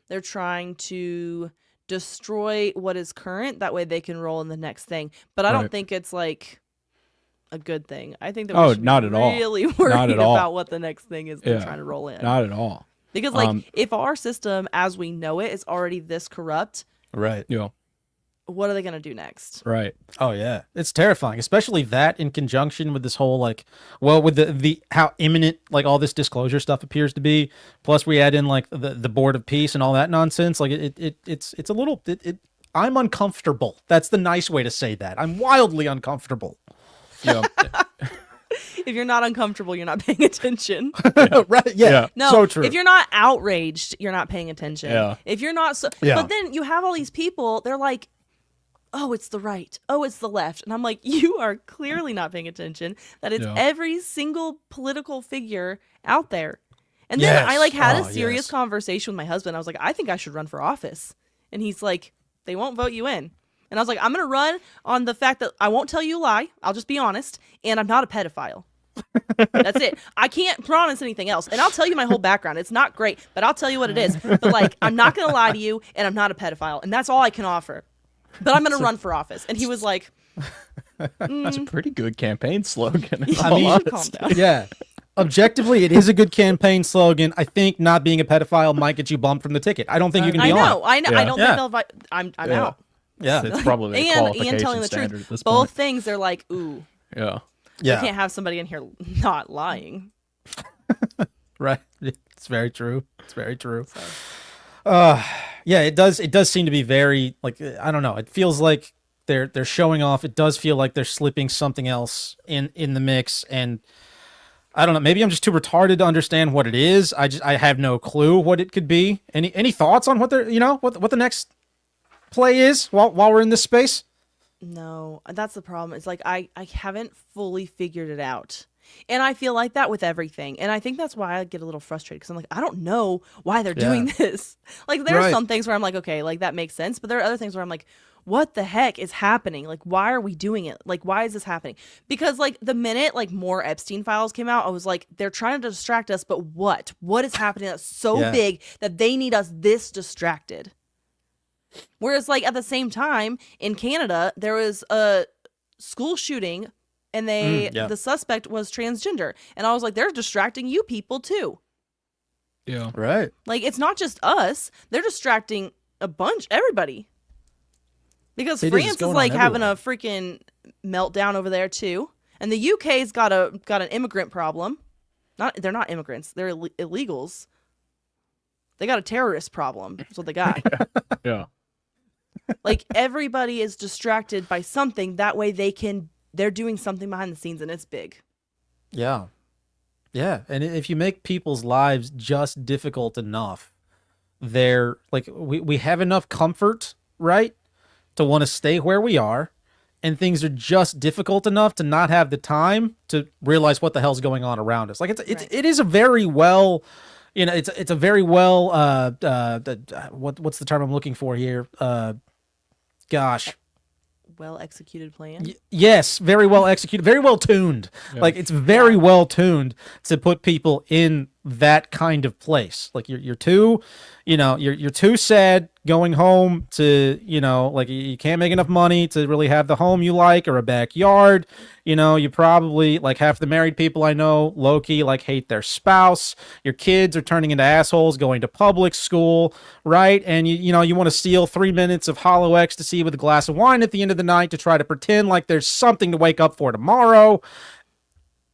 they're trying to destroy what is current. That way they can roll in the next thing. But I don't think it's like a good thing. I think that we should not be at all. really worried Not at all. about what the next thing is they're trying to roll in. Not at all. Because if our system as we know it is already this corrupt, Right. Yeah. what are they going to do next? Right. Oh yeah, it's terrifying, especially that in conjunction with this whole with the how imminent like all this disclosure stuff appears to be. Plus we add in like the board of peace and all that nonsense. Like it's a little. I'm uncomfortable. That's the nice way to say that. I'm wildly uncomfortable. Yeah. If you're not uncomfortable, you're not paying attention. Right? Yeah. No, So true. if you're not outraged, you're not paying attention. Yeah. If you're not Yeah. but then you have all these people, they're like, oh, it's the right. Oh, it's the left. And I'm like, you are clearly not paying attention. That it's every single political figure out there. And then Yes. I had a Oh, serious yes. conversation with my husband. I was like, I think I should run for office. And he's like, they won't vote you in. And I was like, I'm going to run on the fact that I won't tell you a lie. I'll just be honest. And I'm not a pedophile. That's it. I can't promise anything else. And I'll tell you my whole background. It's not great, but I'll tell you what it is. But I'm not going to lie to you, and I'm not a pedophile. And that's all I can offer. But I'm going to run for office. And he was like, That's a pretty good campaign slogan. I mean, calm down. yeah. Objectively, it is a good campaign slogan. I think not being a pedophile might get you bumped from the ticket. I don't think you can be I know. on. I Yeah. don't Yeah. think they'll vote. I'm out. Yeah. It's probably the And qualification telling the standard truth. at this Both point. things, they're like, ooh, Yeah. Yeah. you can't have somebody in here not lying. Right. It's very true. It's very true. Yeah, it does seem to be very I don't know. It feels like they're showing off. It does feel like they're slipping something else in the mix, and I don't know. Maybe I'm just too retarded to understand what it is. I have no clue what it could be. Any thoughts on what they're what the next play is while we're in this space? No, that's the problem. It's like I haven't fully figured it out. And I feel like that with everything. And I think that's why I get a little frustrated, because I'm like, I don't know why they're doing this. Like there are some things where I'm like, okay, like that makes sense. But there are other things where I'm like, what the heck is happening? Like, why are we doing it? Like, why is this happening? Because the minute more Epstein files came out, I was like, they're trying to distract us. But what? What is happening that's so big that they need us this distracted? Whereas at the same time in Canada, there was a school shooting and the suspect was transgender. And I was like, they're distracting you people too. Yeah. Right. It's not just us. They're distracting everybody. Because It is. France It's is going on having everywhere. a freaking meltdown over there too. And the UK's got an immigrant problem. They're not immigrants. They're illegals. They got a terrorist problem. That's what they got. Yeah. Everybody is distracted by something. That way they're doing something behind the scenes, and it's big. Yeah. Yeah. And if you make people's lives just difficult enough, they're we have enough comfort, right, to want to stay where we are, and things are just difficult enough to not have the time to realize what the hell's going on around us. It is a very well, it's a very well what's the term I'm looking for here? Gosh. well executed plan. Yes, very well executed, very well tuned. Like it's very well tuned to put people in that kind of place. Like you're too, you're too sad going home to, like you can't make enough money to really have the home you like or a backyard. You probably, like, half the married people I know, low-key, like, hate their spouse. Your kids are turning into assholes going to public school, right? And you want to steal 3 minutes of hollow ecstasy with a glass of wine at the end of the night to try to pretend like there's something to wake up for tomorrow.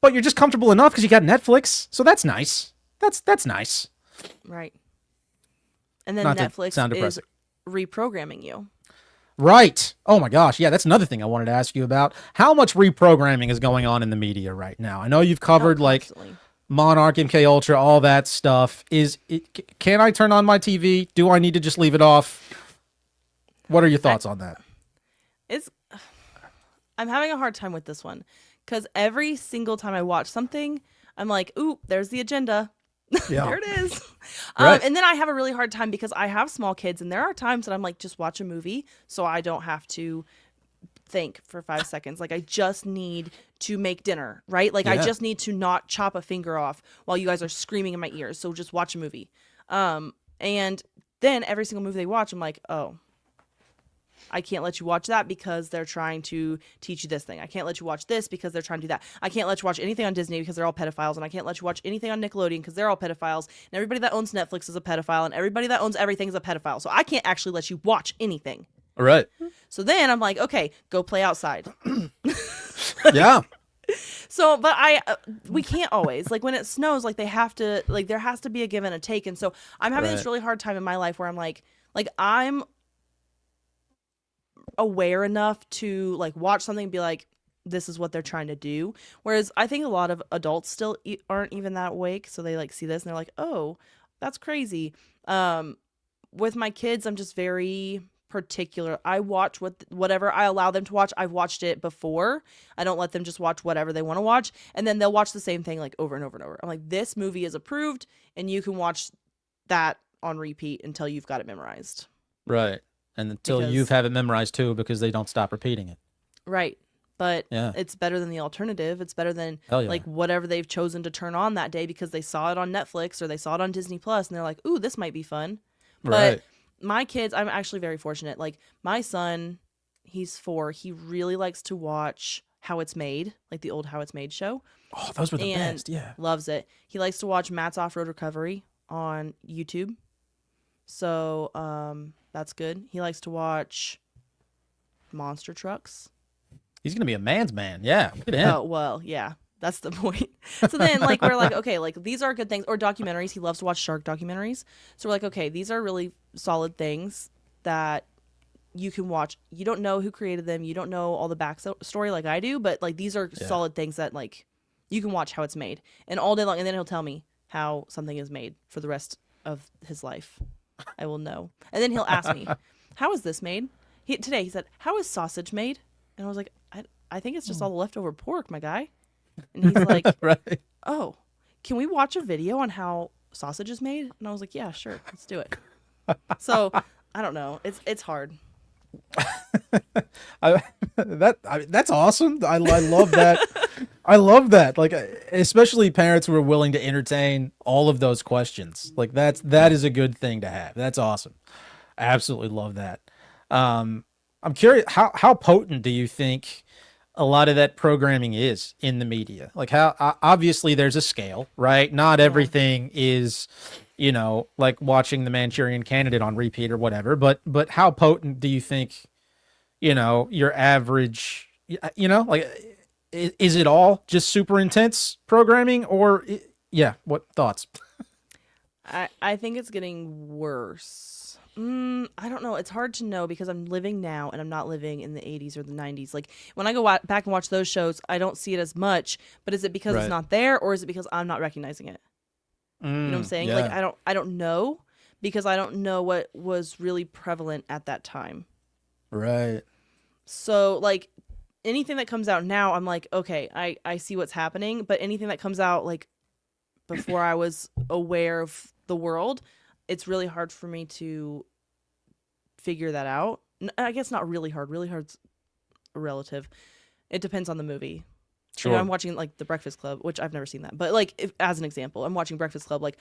But you're just comfortable enough because you got Netflix, so that's nice. That's nice. Right. And then Not to Netflix sound is depressing. reprogramming you. Right. Oh my gosh. Yeah, that's another thing I wanted to ask you about. How much reprogramming is going on in the media right now? I know you've covered like Constantly. Monarch, MK Ultra, all that stuff. Can I turn on my TV? Do I need to just leave it off? What are your thoughts on that? I'm having a hard time with this one because every single time I watch something, I'm like, ooh, there's the agenda. Yeah. There it is. Right. And then I have a really hard time because I have small kids, and there are times that I'm like, just watch a movie so I don't have to think for 5 seconds. Like, I just need to make dinner, right? Like, I Yeah. just need to not chop a finger off while you guys are screaming in my ears. So just watch a movie. And then every single movie they watch, I'm like, oh, I can't let you watch that because they're trying to teach you this thing. I can't let you watch this because they're trying to do that. I can't let you watch anything on Disney because they're all pedophiles. And I can't let you watch anything on Nickelodeon because they're all pedophiles. And everybody that owns Netflix is a pedophile. And everybody that owns everything is a pedophile. So I can't actually let you watch anything. All right. So then I'm like, okay, go play outside. Yeah. So, but we can't always, like, when it snows, like, they have to, like, there has to be a give and a take. And so I'm having this Right. really hard time in my life where I'm like I'm aware enough to, like, watch something and be like, this is what they're trying to do. Whereas I think a lot of adults still aren't even that awake. So they, like, see this and they're like, oh, that's crazy. With my kids, I'm just very particular. I watch whatever I allow them to watch. I've watched it before. I don't let them just watch whatever they want to watch, and then they'll watch the same thing like over and over and over. I'm like, this movie is approved, and you can watch that on repeat until you've got it memorized. Right. And until Because- you've had it memorized too, because they don't stop repeating it. Right. But Yeah. it's better than the alternative. It's better than Hell yeah. like whatever they've chosen to turn on that day because they saw it on Netflix or they saw it on Disney Plus, and they're like, ooh, this might be fun. Right. But my kids, I'm actually very fortunate. Like, my son, he's 4. He really likes to watch How It's Made, like the old How It's Made show. Oh, those were the and best. Yeah. loves it. He likes to watch Matt's Off-Road Recovery on YouTube. So that's good. He likes to watch monster trucks. He's gonna be a man's man. Yeah. Look at him. Oh, well, yeah. That's the point. So then, like, we're like, okay, like, these are good things. Or documentaries. He loves to watch shark documentaries. So we're like, okay, these are really solid things that you can watch. You don't know who created them. You don't know all the backstory like I do. But, like, these are solid things that, like, you can watch how it's made. And all day long. And then he'll tell me how something is made for the rest of his life. I will know. And then he'll ask me, how is this made? Today he said, how is sausage made? And I was like, I think it's just all the leftover pork, my guy. And he's like, Right. oh, can we watch a video on how sausage is made? And I was like, yeah, sure, let's do it. So I don't know. It's hard. That's awesome. I love that. I love that. Like, especially parents who are willing to entertain all of those questions. Like, that is a good thing to have. That's awesome. I absolutely love that. I'm curious, how potent do you think a lot of that programming is in the media? Like, how obviously there's a scale, right? Not everything is, like watching The Manchurian Candidate on repeat or whatever, but how potent do you think, your average, like, is it all just super intense programming or what thoughts? I think it's getting worse. I don't know. It's hard to know because I'm living now and I'm not living in the 80s or the 90s. Like, when I go back and watch those shows, I don't see it as much. But is it because Right. it's not there, or is it because I'm not recognizing it? You know what I'm saying? Like, I don't know because I don't know what was really prevalent at that time. Right. So, like, anything that comes out now, I'm like, okay, I see what's happening. But anything that comes out, like, before I was aware of the world, it's really hard for me to figure that out. I guess not really hard. Really hard's relative. It depends on the movie. Sure. I'm watching like The Breakfast Club, which I've never seen that, but like as an example, I'm watching Breakfast Club. Like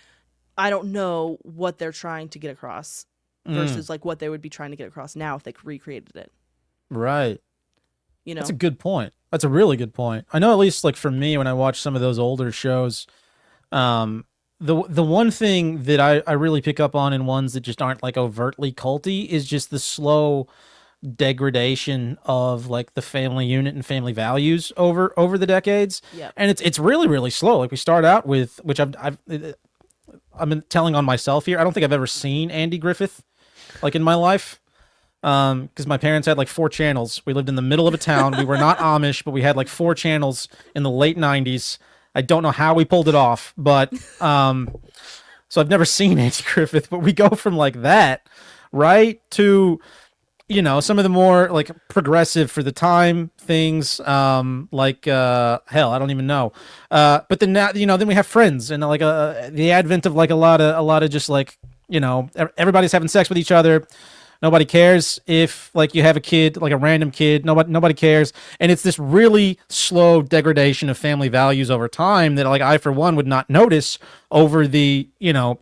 I don't know what they're trying to get across versus like what they would be trying to get across now if they recreated it. Right. You know, That's a good point. That's a really good point. I know, at least like for me, when I watch some of those older shows, the one thing that I really pick up on in ones that just aren't like overtly culty is just the slow degradation of like the family unit and family values over the decades. Yeah. And it's really slow. Like we start out with, which I've been telling on myself here. I don't think I've ever seen Andy Griffith like in my life. Because my parents had like 4 channels. We lived in the middle of a town. We were not Amish, but we had like 4 channels in the late 90s. I don't know how we pulled it off, but so I've never seen Andy Griffith, but we go from like that, right, to, you know, some of the more like progressive for the time things, like hell, I don't even know. But then now, you know, then we have Friends and like the advent of like a lot of just like, you know, everybody's having sex with each other. Nobody cares if like you have a kid, like a random kid. Nobody cares, and it's this really slow degradation of family values over time that like I for one would not notice over the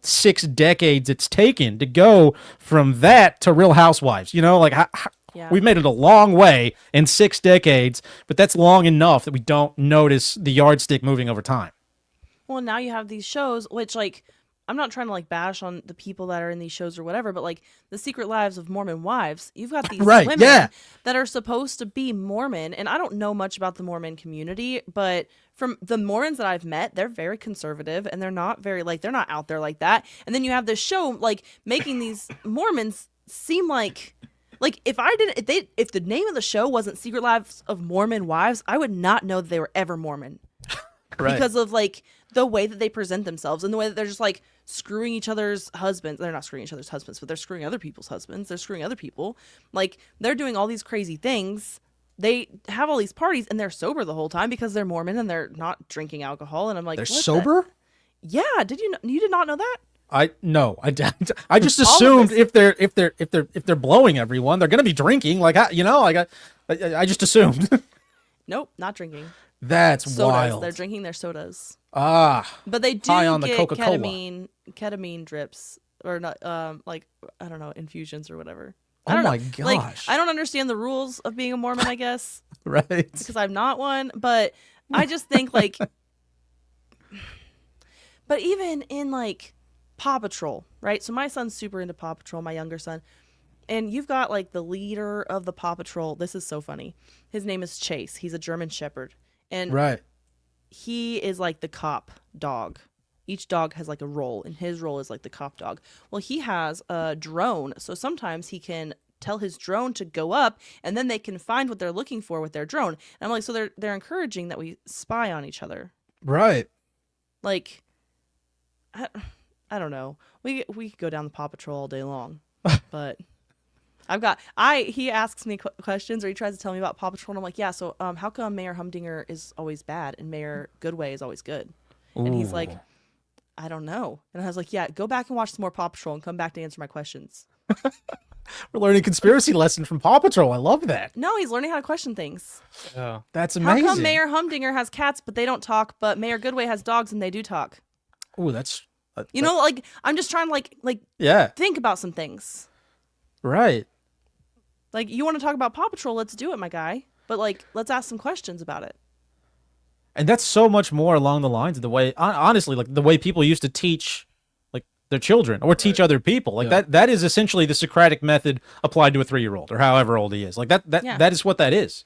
6 decades it's taken to go from that to Real Housewives. You know, like Yeah. we've made it a long way in 6 decades, but that's long enough that we don't notice the yardstick moving over time. Well, now you have these shows, which like I'm not trying to like bash on the people that are in these shows or whatever, but like The Secret Lives of Mormon Wives, you've got these Right, women yeah. that are supposed to be Mormon, and I don't know much about the Mormon community, but from the Mormons that I've met, they're very conservative and they're not very like they're not out there like that. And then you have this show like making these Mormons seem like if the name of the show wasn't Secret Lives of Mormon Wives, I would not know that they were ever Mormon. Right. Because of like the way that they present themselves and the way that they're just like screwing each other's husbands. They're not screwing each other's husbands, but they're screwing other people's husbands. They're screwing other people. Like they're doing all these crazy things. They have all these parties and they're sober the whole time because they're Mormon and they're not drinking alcohol. And I'm like, They're what the- sober? Yeah. You did not know that? I didn't. I just All of assumed us. if they're blowing everyone, they're gonna be drinking. Like I just assumed. Nope. Not drinking. That's Sodas. wild. They're drinking their sodas. Ah, But they do High on the get Coca-Cola. ketamine drips or not, like I don't know, infusions or whatever. Oh I don't my know. Like, gosh. I don't understand the rules of being a Mormon, I guess, right. because I'm not one. But I just think like, but even in like Paw Patrol, right? So my son's super into Paw Patrol, my younger son, and you've got like the leader of the Paw Patrol. This is so funny. His name is Chase. He's a German Shepherd, and Right. he is like the cop dog. Each dog has like a role, and his role is like the cop dog. Well, he has a drone, so sometimes he can tell his drone to go up, and then they can find what they're looking for with their drone. And I'm like, so they're encouraging that we spy on each other. Right. Like, I don't know. We could go down the Paw Patrol all day long, but he asks me questions or he tries to tell me about Paw Patrol, and I'm like, yeah. So how come Mayor Humdinger is always bad and Mayor Goodway is always good? And he's like, I don't know. And I was like, yeah, go back and watch some more Paw Patrol and come back to answer my questions. We're learning conspiracy lesson from Paw Patrol. I love that. No, he's learning how to question things. Oh. That's amazing. How come Mayor Humdinger has cats but they don't talk, but Mayor Goodway has dogs and they do talk? Ooh, that's You know, like I'm just trying to like yeah. think about some things. Right. Like you want to talk about Paw Patrol, let's do it, my guy. But like let's ask some questions about it. And that's so much more along the lines of the way, honestly, like the way people used to teach like their children or teach other people. Like that is essentially the Socratic method applied to a 3-year-old or however old he is. Like that is what that is.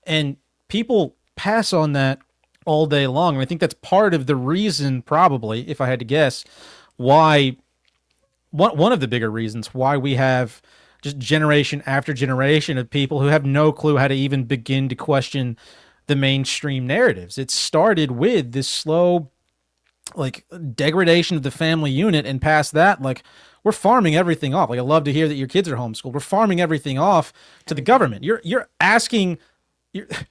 And people pass on that all day long. And I think that's part of the reason, probably, if I had to guess, why one of the bigger reasons why we have just generation after generation of people who have no clue how to even begin to question the mainstream narratives. It started with this slow like degradation of the family unit, and past that, like we're farming everything off. Like I love to hear that your kids are homeschooled. We're farming everything off to the government. You're asking,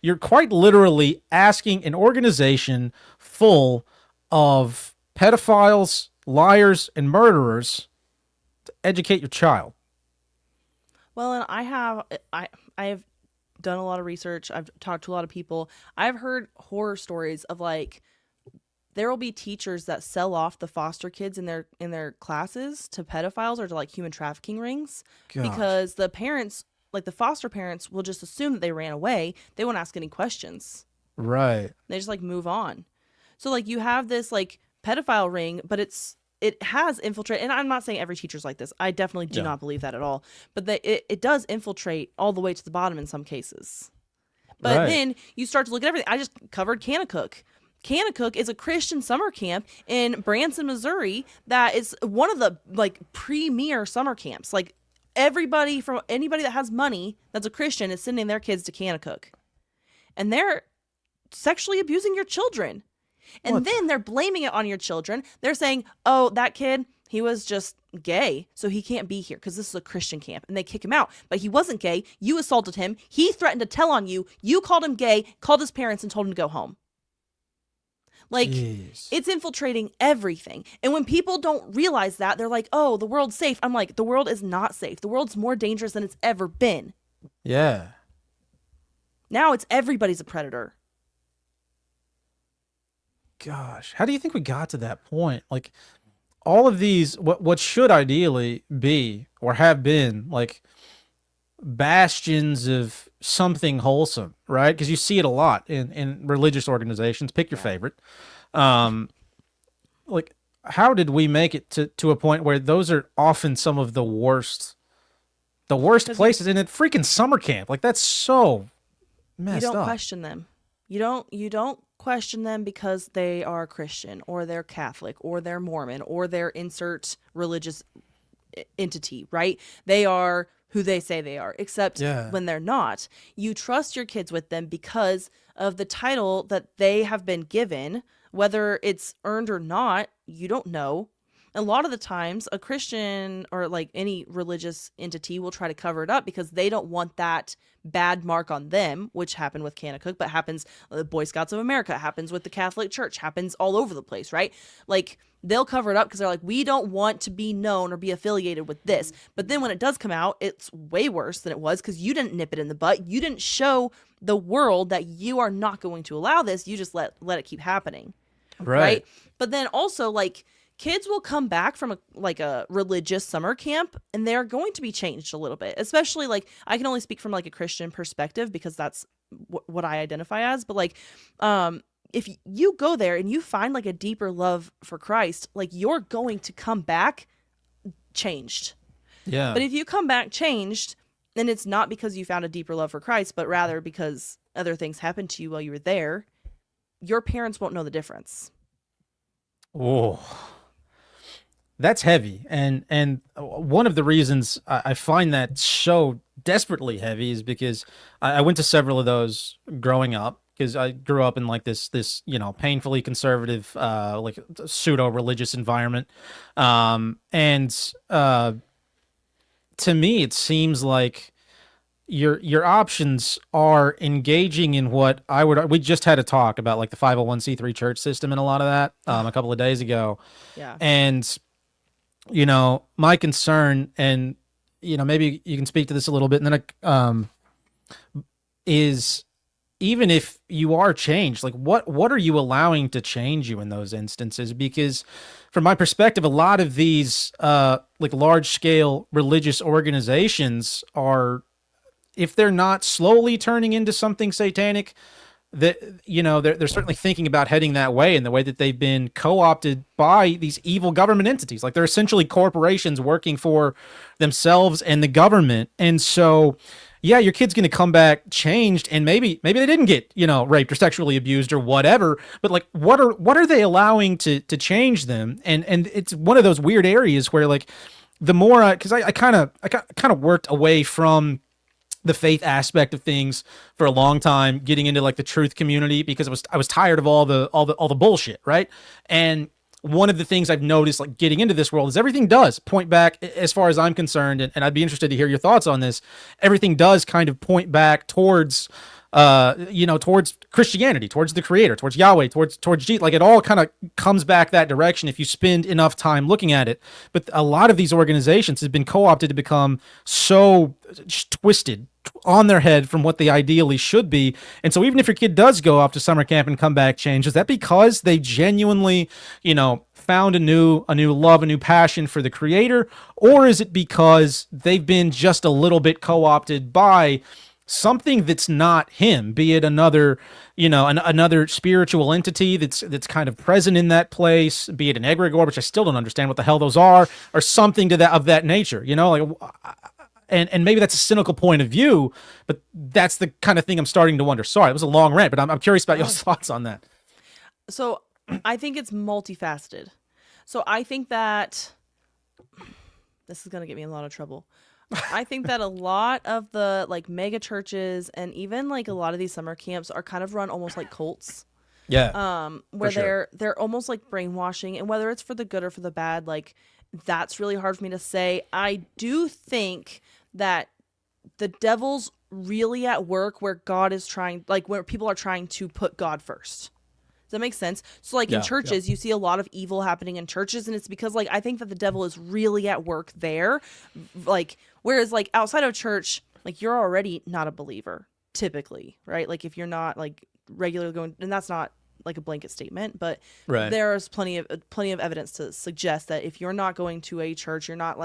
you're quite literally asking an organization full of pedophiles, liars, and murderers to educate your child. Well, and I have done a lot of research. I've talked to a lot of people. I've heard horror stories of like there will be teachers that sell off the foster kids in their classes to pedophiles or to like human trafficking rings because the parents, like the foster parents, will just assume that they ran away. They won't ask any questions. Right. They just like move on. So like you have this like pedophile ring, but it has infiltrated, and I'm not saying every teacher's like this. I definitely do not believe that at all. But it does infiltrate all the way to the bottom in some cases. But then you start to look at everything. I just covered Kanakuk. Kanakuk is a Christian summer camp in Branson, Missouri that is one of the like premier summer camps. Like anybody that has money that's a Christian is sending their kids to Kanakuk. And they're sexually abusing your children. And then they're blaming it on your children. They're saying, oh, that kid, he was just gay, so he can't be here because this is a Christian camp. And they kick him out. But he wasn't gay. You assaulted him. He threatened to tell on you. You called him gay, called his parents, and told him to go home. Like, it's infiltrating everything. And when people don't realize that, they're like, oh, the world's safe. I'm like, the world is not safe. The world's more dangerous than it's ever been. Yeah. Now it's everybody's a predator. Gosh, how do you think we got to that point? Like, all of these, what should ideally be or have been like bastions of something wholesome, right? Because you see it a lot in religious organizations. Pick your favorite. Like, how did we make it to a point where those are often some of the worst places in a freaking summer camp? Like, that's so messed up. You don't question them. You don't question them because they are Christian or they're Catholic or they're Mormon or they're insert religious entity, right? They are who they say they are, except when they're not. You trust your kids with them because of the title that they have been given, whether it's earned or not, you don't know. A lot of the times a Christian or like any religious entity will try to cover it up because they don't want that bad mark on them, which happened with Kanakuk, but happens the Boy Scouts of America, happens with the Catholic Church, happens all over the place, right? Like they'll cover it up because they're like, we don't want to be known or be affiliated with this. But then when it does come out, it's way worse than it was because you didn't nip it in the butt. You didn't show the world that you are not going to allow this. You just let it keep happening. Right? But then also like kids will come back from a religious summer camp and they're going to be changed a little bit, especially like I can only speak from like a Christian perspective because that's what I identify as. But like, if you go there and you find like a deeper love for Christ, like you're going to come back changed. Yeah. But if you come back changed, then it's not because you found a deeper love for Christ, but rather because other things happened to you while you were there, your parents won't know the difference. Oh, that's heavy. And one of the reasons I find that so desperately heavy is because I went to several of those growing up, because I grew up in like this, painfully conservative, like pseudo religious environment. To me, it seems like your options are engaging in what we just had a talk about, like the 501c3 church system and a lot of that a couple of days ago. Yeah. And, my concern, and, maybe you can speak to this a little bit, and then is even if you are changed, like what are you allowing to change you in those instances? Because from my perspective, a lot of these like large scale religious organizations are, if they're not slowly turning into something satanic, that they're certainly thinking about heading that way, in the way that they've been co-opted by these evil government entities. Like they're essentially corporations working for themselves and the government. And so, yeah, your kid's going to come back changed, and maybe they didn't get, raped or sexually abused or whatever, but like what are they allowing to change them? And it's one of those weird areas where like the more because I kind of worked away from the faith aspect of things for a long time, getting into like the truth community, because I was tired of all the bullshit, right? And one of the things I've noticed, like getting into this world, is everything does point back, as far as I'm concerned, and I'd be interested to hear your thoughts on this. Everything does kind of point back towards towards Christianity, towards the Creator, towards Yahweh, towards Jesus. Like it all kind of comes back that direction if you spend enough time looking at it. But a lot of these organizations have been co-opted to become so twisted on their head from what they ideally should be. And so even if your kid does go off to summer camp and come back changed, is that because they genuinely, found a new love, a new passion for the Creator? Or is it because they've been just a little bit co-opted by something that's not him, be it another, another spiritual entity that's kind of present in that place, be it an egregore, which I still don't understand what the hell those are, or something of that nature, and maybe that's a cynical point of view, but that's the kind of thing I'm starting to wonder. Sorry, it was a long rant, but I'm curious about your thoughts on that. So I think it's multifaceted. So I think that this is going to get me in a lot of trouble. I think that a lot of the mega churches and even a lot of these summer camps are kind of run almost like cults. Yeah. Where sure. they're almost like brainwashing, and whether it's for the good or for the bad, that's really hard for me to say. I do think that the devil's really at work where God is trying, where people are trying to put God first. Does that make sense? So in churches, you see a lot of evil happening in churches, and it's because I think that the devil is really at work there. Whereas outside of church, you're already not a believer typically, right? If you're not regularly going, and that's not a blanket statement, but there's plenty of evidence to suggest that if you're not going to a church, you're not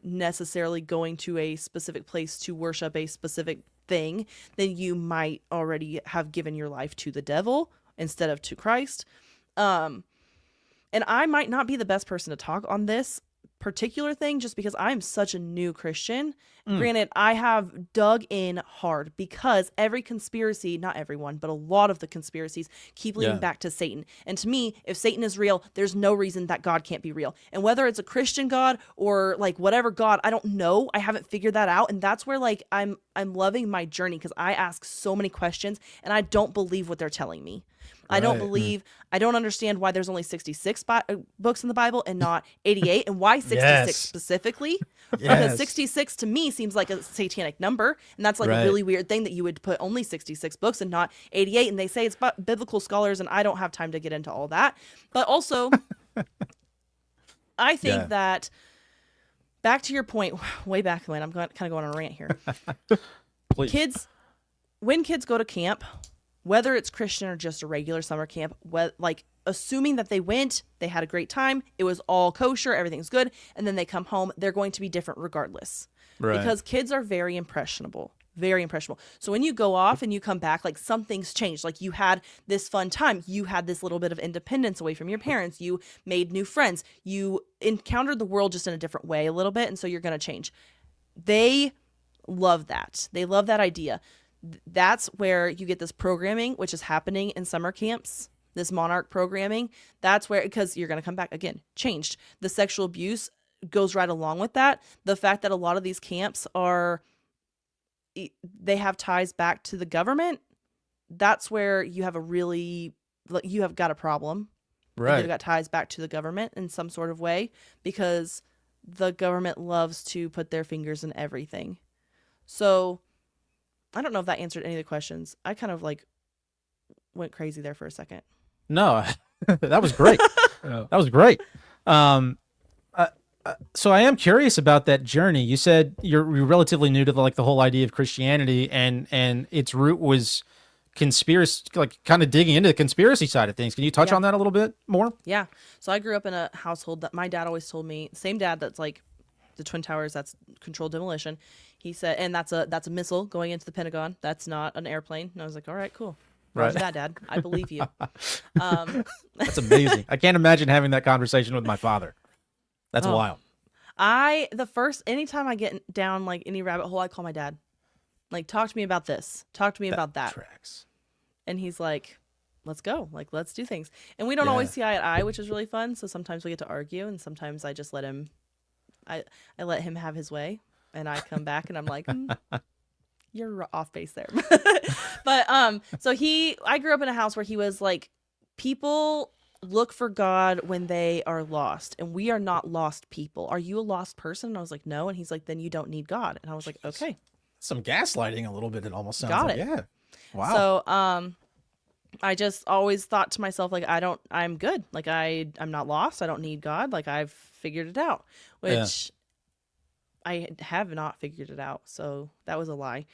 necessarily going to a specific place to worship a specific thing, then you might already have given your life to the devil instead of to Christ. And I might not be the best person to talk on this particular thing just because I'm such a new Christian. Granted, I have dug in hard because every conspiracy, not everyone, but a lot of the conspiracies keep leading back to Satan. And to me, if Satan is real, there's no reason that God can't be real. And whether it's a Christian God or whatever God, I don't know. I haven't figured that out. And that's where I'm loving my journey because I ask so many questions and I don't believe what they're telling me. I don't believe, I don't understand why there's only 66 books in the Bible and not 88, and why 66 specifically. Because 66 to me seems like a satanic number, and that's a really weird thing that you would put only 66 books and not 88, and they say it's biblical scholars, and I don't have time to get into all that. But also, I think that, back to your point, way back when, I'm kind of going on a rant here. Please. When kids go to camp, whether it's Christian or just a regular summer camp, assuming that they went, they had a great time, it was all kosher, everything's good, and then they come home, they're going to be different regardless. Right. Because kids are very impressionable. Very impressionable. So when you go off and you come back, something's changed. You had this fun time. You had this little bit of independence away from your parents. You made new friends. You encountered the world just in a different way a little bit, and so you're going to change. They love that. They love that idea. That's where you get this programming, which is happening in summer camps, this monarch programming. That's where, because you're going to come back again, changed. The sexual abuse goes right along with that. The fact that a lot of these camps they have ties back to the government. That's where you have you have got a problem. Right. You've got ties back to the government in some sort of way because the government loves to put their fingers in everything. So I don't know if that answered any of the questions. I kind of went crazy there for a second. No, that was great. That was great. So I am curious about that journey. You said you're relatively new to the whole idea of Christianity, and its root was conspiracy, kind of digging into the conspiracy side of things. Can you touch on that a little bit more? Yeah. So I grew up in a household that my dad always told me, same dad that's the Twin Towers, that's controlled demolition. He said, and that's a missile going into the Pentagon. That's not an airplane. And I was like, all right, cool. Roger that, Dad. I believe you. That's amazing. I can't imagine having that conversation with my father. That's wild. Anytime I get down any rabbit hole, I call my dad. Talk to me about this. Talk to me about that. Tracks. And he's like, let's go. Let's do things. And we don't always see eye to eye, which is really fun. So sometimes we get to argue, and sometimes I just let him. I let him have his way, and I come back and I'm like, you're off base there. But so I grew up in a house where he was people look for God when they are lost, and we are not lost people. Are you a lost person? And I was like, no. And he's like, then you don't need God. And I was like, okay. Some gaslighting a little bit. It almost sounds Got like it. Yeah. Wow. So I just always thought to myself, like, I'm good. Like, I'm not lost. I don't need God. Like, I've figured it out, which I have not figured it out. So that was a lie.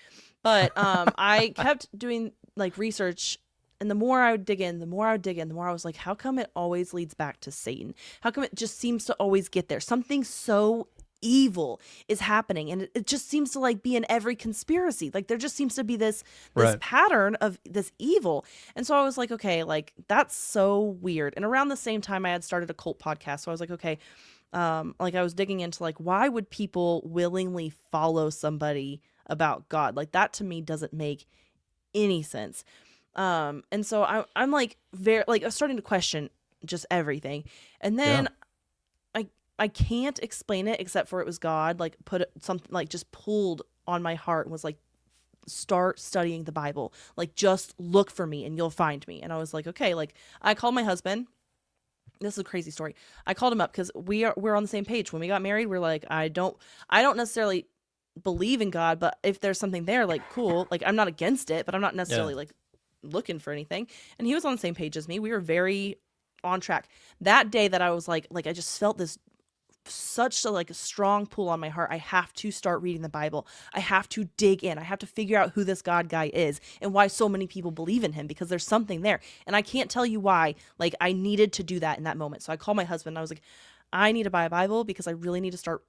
But I kept doing like research, and the more I would dig in, the more I was like, how come it always leads back to Satan? How come it just seems to always get there? Something so evil is happening, and it just seems to like be in every conspiracy. Like there just seems to be this Right. pattern of this evil. And so I was like, okay, like that's so weird. And around the same time I had started a cult podcast, so I was like, okay, like I was digging into like, why would people willingly follow somebody about God? Like that to me doesn't make any sense. And so I'm like very like I was starting to question just everything. And then I can't explain it except for it was God, like put something like just pulled on my heart and was like, start studying the Bible. Like just look for me and you'll find me. And I was like, okay, like I called my husband. This is a crazy story. I called him up because we're on the same page. When we got married, we're like, I don't necessarily believe in God, but if there's something there, like cool, like I'm not against it, but I'm not necessarily like looking for anything. And he was on the same page as me. We were very on track. That day that I was like I just felt this such a like a strong pull on my heart. I have to start reading the Bible. I have to dig in. I have to figure out who this God guy is and why so many people believe in him, because there's something there. And I can't tell you why. Like I needed to do that in that moment. So I called my husband and I was like, I need to buy a Bible because I really need to start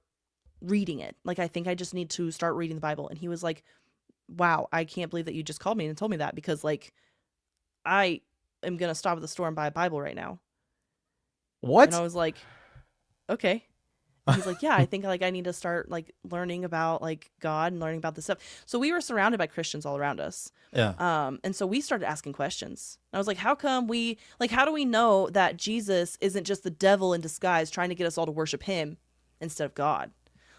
reading it. Like I think I just need to start reading the Bible. And he was like, wow, I can't believe that you just called me and told me that, because like I am going to stop at the store and buy a Bible right now. What? And I was like, okay. He's like, yeah, I think like I need to start like learning about like God and learning about this stuff. So we were surrounded by Christians all around us. Yeah. And so we started asking questions. I was like, how come how do we know that Jesus isn't just the devil in disguise trying to get us all to worship him instead of God?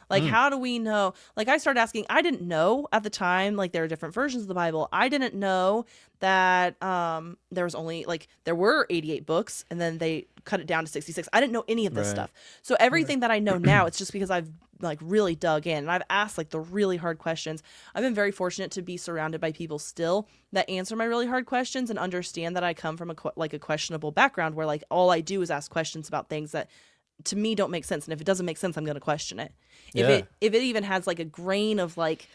Like, how do we know? Like, I started asking, I didn't know at the time, like, there are different versions of the Bible. I didn't know that there was only, like, there were 88 books, and then they cut it down to 66. I didn't know any of this stuff. So everything that I know now, it's just because I've, like, really dug in, and I've asked, like, the really hard questions. I've been very fortunate to be surrounded by people still that answer my really hard questions and understand that I come from, a questionable background where, like, all I do is ask questions about things that to me don't make sense, and if it doesn't make sense, I'm going to question it. If it even has like a grain of like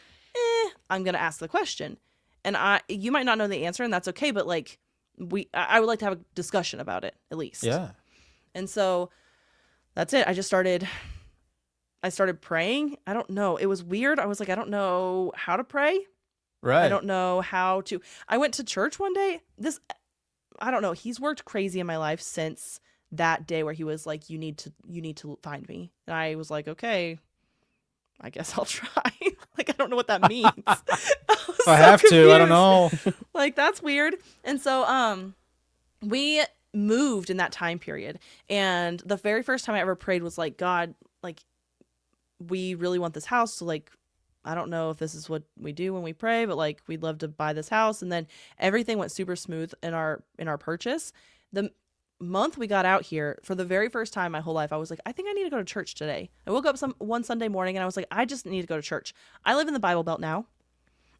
I'm going to ask the question, and you might not know the answer, and that's okay, but like I would like to have a discussion about it at least. And so that's it. I started praying. I don't know, it was weird. I was like, I don't know how to pray. I don't know how to. I went to church one day. I don't know, he's worked crazy in my life since that day where he was like, you need to find me. And I was like, okay, I guess I'll try. Like, I don't know what that means. I have to, I don't know. Like, that's weird. And so we moved in that time period. And the very first time I ever prayed was like, God, like, we really want this house. So like, I don't know if this is what we do when we pray, but like, we'd love to buy this house. And then everything went super smooth in our purchase. The month we got out here, for the very first time in my whole life, I was like, I think I need to go to church today. I woke up one Sunday morning and I was like, I just need to go to church. I live in the Bible Belt now,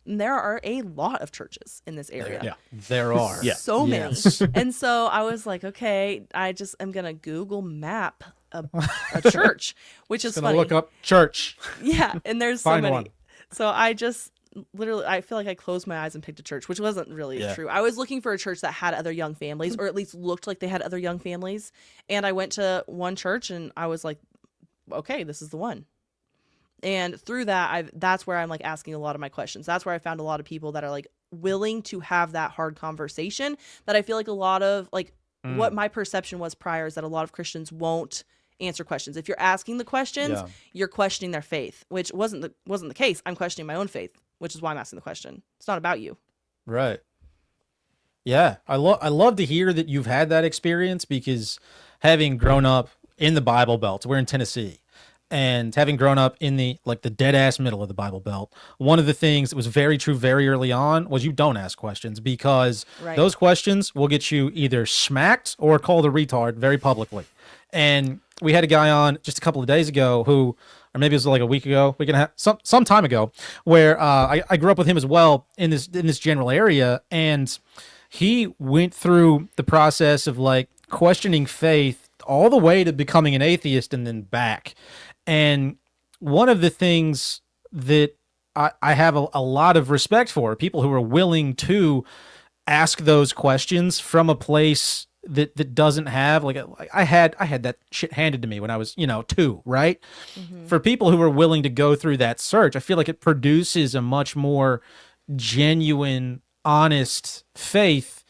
and there are a lot of churches in this area. Yeah, there are. So many. And so I was like, okay, I just am gonna Google map a church, which is funny. Look up church. Yeah, and there's so Find many. one. So I just literally, I feel like I closed my eyes and picked a church, which wasn't really true. I was looking for a church that had other young families, or at least looked like they had other young families. And I went to one church and I was like, okay, this is the one. And through that, that's where I'm like asking a lot of my questions. That's where I found a lot of people that are like willing to have that hard conversation, that I feel like a lot of like what my perception was prior is that a lot of Christians won't answer questions. If you're asking the questions, you're questioning their faith, which wasn't the case. I'm questioning my own faith, which is why I'm asking the question. It's not about you. Right. Yeah. I love to hear that you've had that experience, because having grown up in the Bible Belt, we're in Tennessee, and having grown up in the dead ass middle of the Bible Belt, one of the things that was very true very early on was you don't ask questions, because those questions will get you either smacked or called a retard very publicly. And we had a guy on just a couple of days ago who, or maybe it was like a week ago, we can have some time ago, where I grew up with him as well in this general area, and he went through the process of like questioning faith all the way to becoming an atheist and then back. And one of the things that I have a lot of respect for people who are willing to ask those questions from a place that doesn't have like I had that shit handed to me when I was 2, right? For people who are willing to go through that search, I feel like it produces a much more genuine, honest faith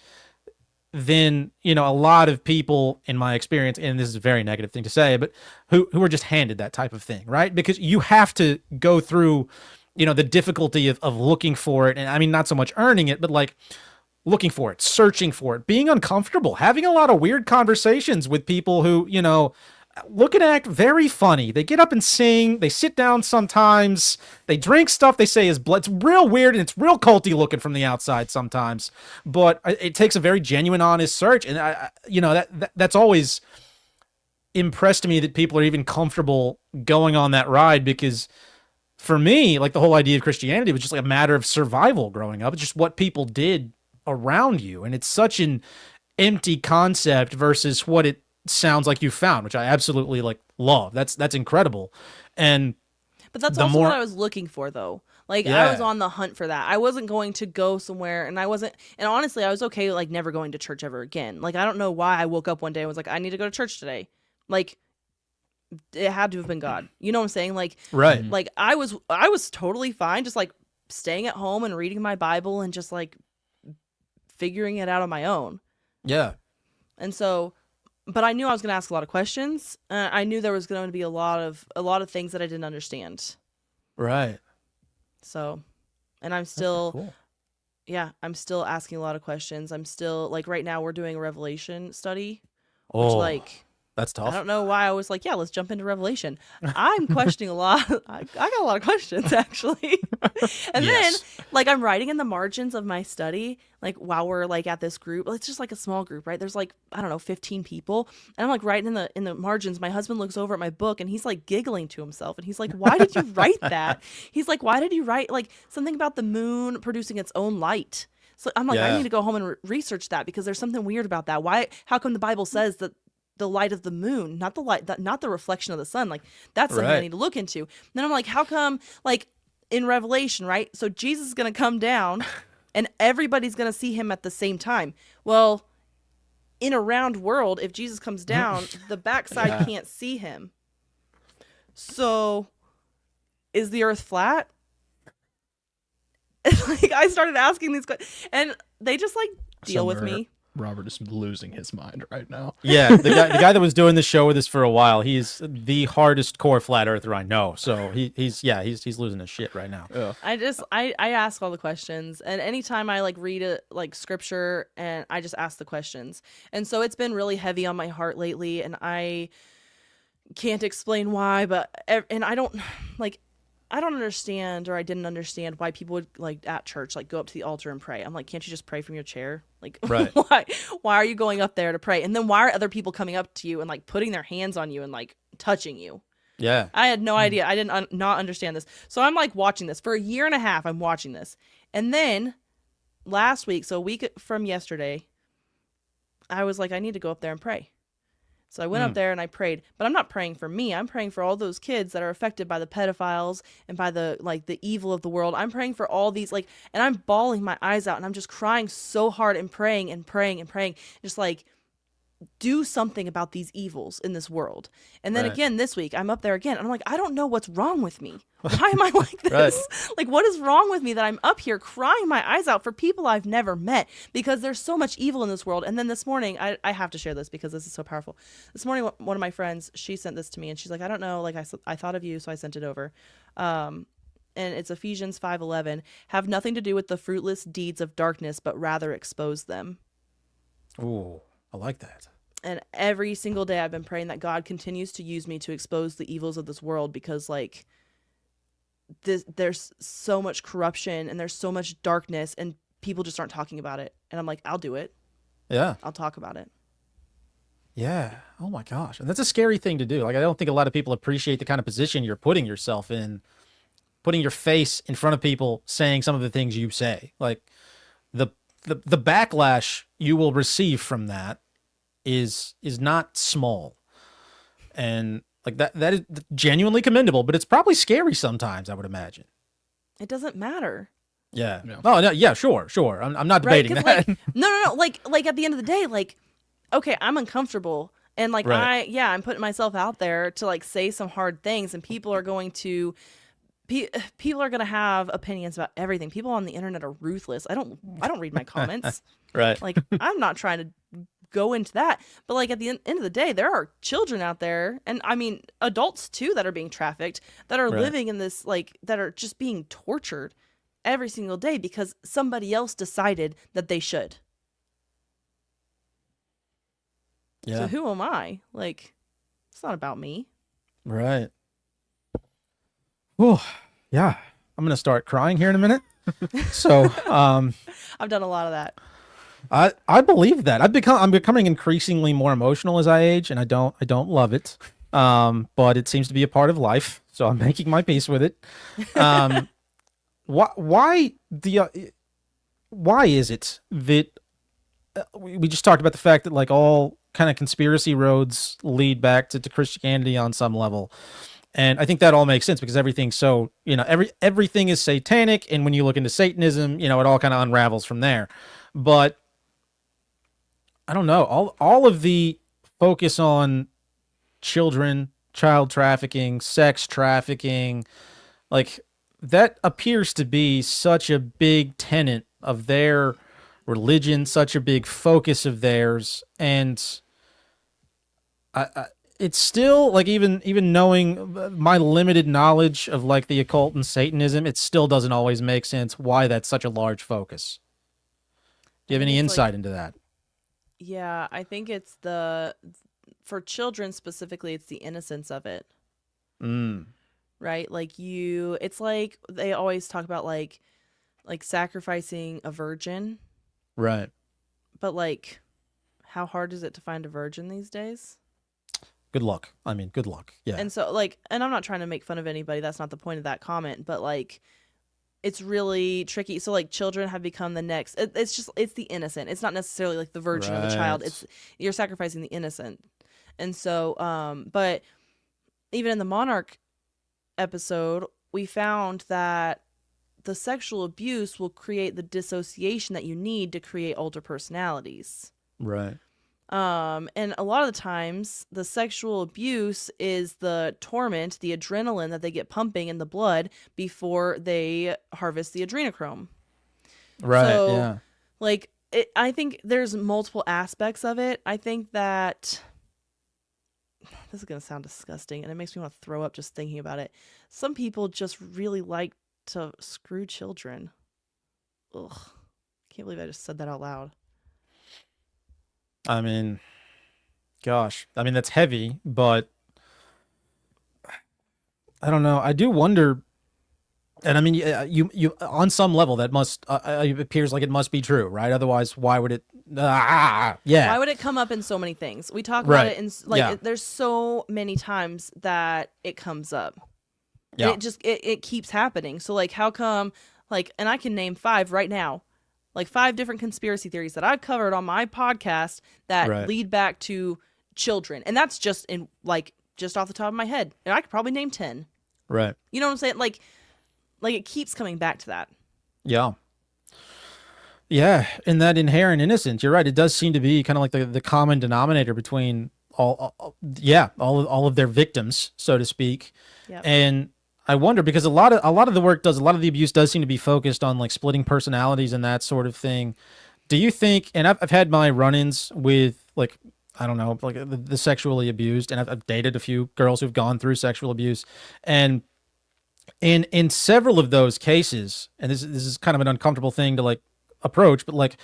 than a lot of people, in my experience, and this is a very negative thing to say, but who are just handed that type of thing, right? Because you have to go through the difficulty of looking for it, and I mean not so much earning it, but like looking for it, searching for it, being uncomfortable, having a lot of weird conversations with people who, look and act very funny. They get up and sing. They sit down sometimes. They drink stuff they say is blood. It's real weird and it's real culty looking from the outside sometimes. But it takes a very genuine, honest search. And, that's always impressed me that people are even comfortable going on that ride, because for me, like the whole idea of Christianity was just like a matter of survival growing up. It's just what people did around you, and it's such an empty concept versus what it sounds like you found, which I absolutely like love. That's incredible. But that's also what I was looking for, though. Like, I was on the hunt for that. I wasn't going to go somewhere, and honestly, I was okay with like never going to church ever again. Like, I don't know why I woke up one day and was like, I need to go to church today. Like, it had to have been God. You know what I'm saying? Like, right. Like I was totally fine just like staying at home and reading my Bible and just like figuring it out on my own. Yeah. And so, but I knew I was going to ask a lot of questions. I knew there was going to be a lot of things that I didn't understand. Right. So, and I'm still, cool. Yeah, I'm still asking a lot of questions. I'm still like, right now we're doing a Revelation study, Oh, which like, that's tough. I don't know why I was like, yeah, let's jump into Revelation. I'm questioning a lot. I got a lot of questions, actually. And then, like, I'm writing in the margins of my study, like, while we're, like, at this group. It's just, like, a small group, right? There's, like, I don't know, 15 people. And I'm, like, writing in the margins. My husband looks over at my book, and he's, like, giggling to himself. And he's like, why did you write that? He's like, why did you write, like, something about the moon producing its own light? So I'm like, I need to go home and research that, because there's something weird about that. How come the Bible says that the light of the moon, not the reflection of the sun, like that's something I need to look into. And then I'm like, how come, like in Revelation, right? So Jesus is going to come down and everybody's going to see him at the same time. Well, in a round world, if Jesus comes down, the backside can't see him. So is the earth flat? Like, I started asking these questions, and they just like deal with me. Robert is losing his mind right now. Yeah, the guy that was doing the show with us for a while, he's the hardest core flat earther I know. So he's losing his shit right now. Yeah. I ask all the questions, and anytime I like read a like scripture, and I just ask the questions. And so it's been really heavy on my heart lately, and I can't explain why, and I don't understand, or I didn't understand why people would like at church like go up to the altar and pray. I'm like, can't you just pray from your chair? Like, right. why are you going up there to pray? And then why are other people coming up to you and like putting their hands on you and like touching you? Yeah. I had no idea. I didn't not understand this. So I'm like watching this for a year and a half. I'm watching this. And then last week, so a week from yesterday, I was like, I need to go up there and pray. So I went up there and I prayed, but I'm not praying for me. I'm praying for all those kids that are affected by the pedophiles and by the evil of the world. I'm praying for all these and I'm bawling my eyes out, and I'm just crying so hard and praying and praying and praying. Just like, do something about these evils in this world. And then again, this week I'm up there again, and I'm like, I don't know what's wrong with me. Why am I like this? Like, what is wrong with me that I'm up here crying my eyes out for people I've never met, because there's so much evil in this world. And then this morning, I have to share this because this is so powerful. This morning, one of my friends, she sent this to me, and she's like, I don't know, like I thought of you, so I sent it over. And it's Ephesians 5:11. Have nothing to do with the fruitless deeds of darkness, but rather expose them. Ooh, I like that. And every single day I've been praying that God continues to use me to expose the evils of this world, because like there's so much corruption and there's so much darkness, and people just aren't talking about it. And I'm like, I'll do it. Yeah. I'll talk about it. Yeah. Oh my gosh. And that's a scary thing to do. Like, I don't think a lot of people appreciate the kind of position you're putting yourself in, putting your face in front of people saying some of the things you say. Like the the backlash you will receive from that is not small. And like that is genuinely commendable, but it's probably scary sometimes, I would imagine. It doesn't matter. Yeah. Yeah. Oh, no, yeah, sure. I'm not Right? debating 'Cause, that. like, no. Like at the end of the day, like, okay, I'm uncomfortable. And like Right. I'm putting myself out there to like say some hard things, and people are going to people are going to have opinions about everything. People on the internet are ruthless. I don't read my comments. Right. Like, I'm not trying to go into that. But like at the end of the day, there are children out there, and I mean adults too, that are being trafficked, that are Right. living in this, like, that are just being tortured every single day because somebody else decided that they should. Yeah. So who am I? Like, it's not about me. Right. Oh, yeah. I'm gonna start crying here in a minute. So, I've done a lot of that. I believe that I'm becoming increasingly more emotional as I age, and I don't love it. But it seems to be a part of life, so I'm making my peace with it. Why is it that we just talked about the fact that like all kind of conspiracy roads lead back to Christianity on some level? And I think that all makes sense because everything's so, everything is satanic. And when you look into Satanism, it all kind of unravels from there. But I don't know, all of the focus on children, child trafficking, sex trafficking, like that appears to be such a big tenet of their religion, such a big focus of theirs. And it's still like, even knowing my limited knowledge of like the occult and Satanism, it still doesn't always make sense why that's such a large focus. Do you have any It's like- insight into that? Yeah, I think it's for children specifically, it's the innocence of it, right? Like it's like they always talk about like sacrificing a virgin, Right. but like, how hard is it to find a virgin these days? Good luck. I mean, good luck. Yeah. And so like, and I'm not trying to make fun of anybody. That's not the point of that comment, but like, it's really tricky. So like, children have become the next. It's the innocent. It's not necessarily like the virgin or the child. Right. You're sacrificing the innocent. And so, but even in the Monarch episode, we found that the sexual abuse will create the dissociation that you need to create older personalities. Right. And a lot of the times the sexual abuse is the torment, the adrenaline that they get pumping in the blood before they harvest the adrenochrome. Right. So, yeah. like, I think there's multiple aspects of it. I think that this is going to sound disgusting, and it makes me want to throw up just thinking about it. Some people just really like to screw children. Ugh. Can't believe I just said that out loud. I mean, gosh, I mean, that's heavy, but I don't know. I do wonder, and I mean, you on some level that must, it appears like it must be true, right? Otherwise, why would it? Yeah. Why would it come up in so many things? We talk about Right. it in like Yeah. there's so many times that it comes up. Yeah. And it keeps happening. So like, how come, like, and I can name 5 right now, like 5 different conspiracy theories that I've covered on my podcast that Right. lead back to children. And that's just just off the top of my head. And I could probably name 10. Right. You know what I'm saying? Like it keeps coming back to that. Yeah. Yeah, and that inherent innocence. You're right. It does seem to be kind of like the common denominator between all of their victims, so to speak. Yep. And I wonder, because a lot of the abuse does seem to be focused on like splitting personalities and that sort of thing. Do you think? And I've had my run-ins with, like, I don't know, like the sexually abused, and I've dated a few girls who've gone through sexual abuse, and in several of those cases, and this is kind of an uncomfortable thing to like approach, but like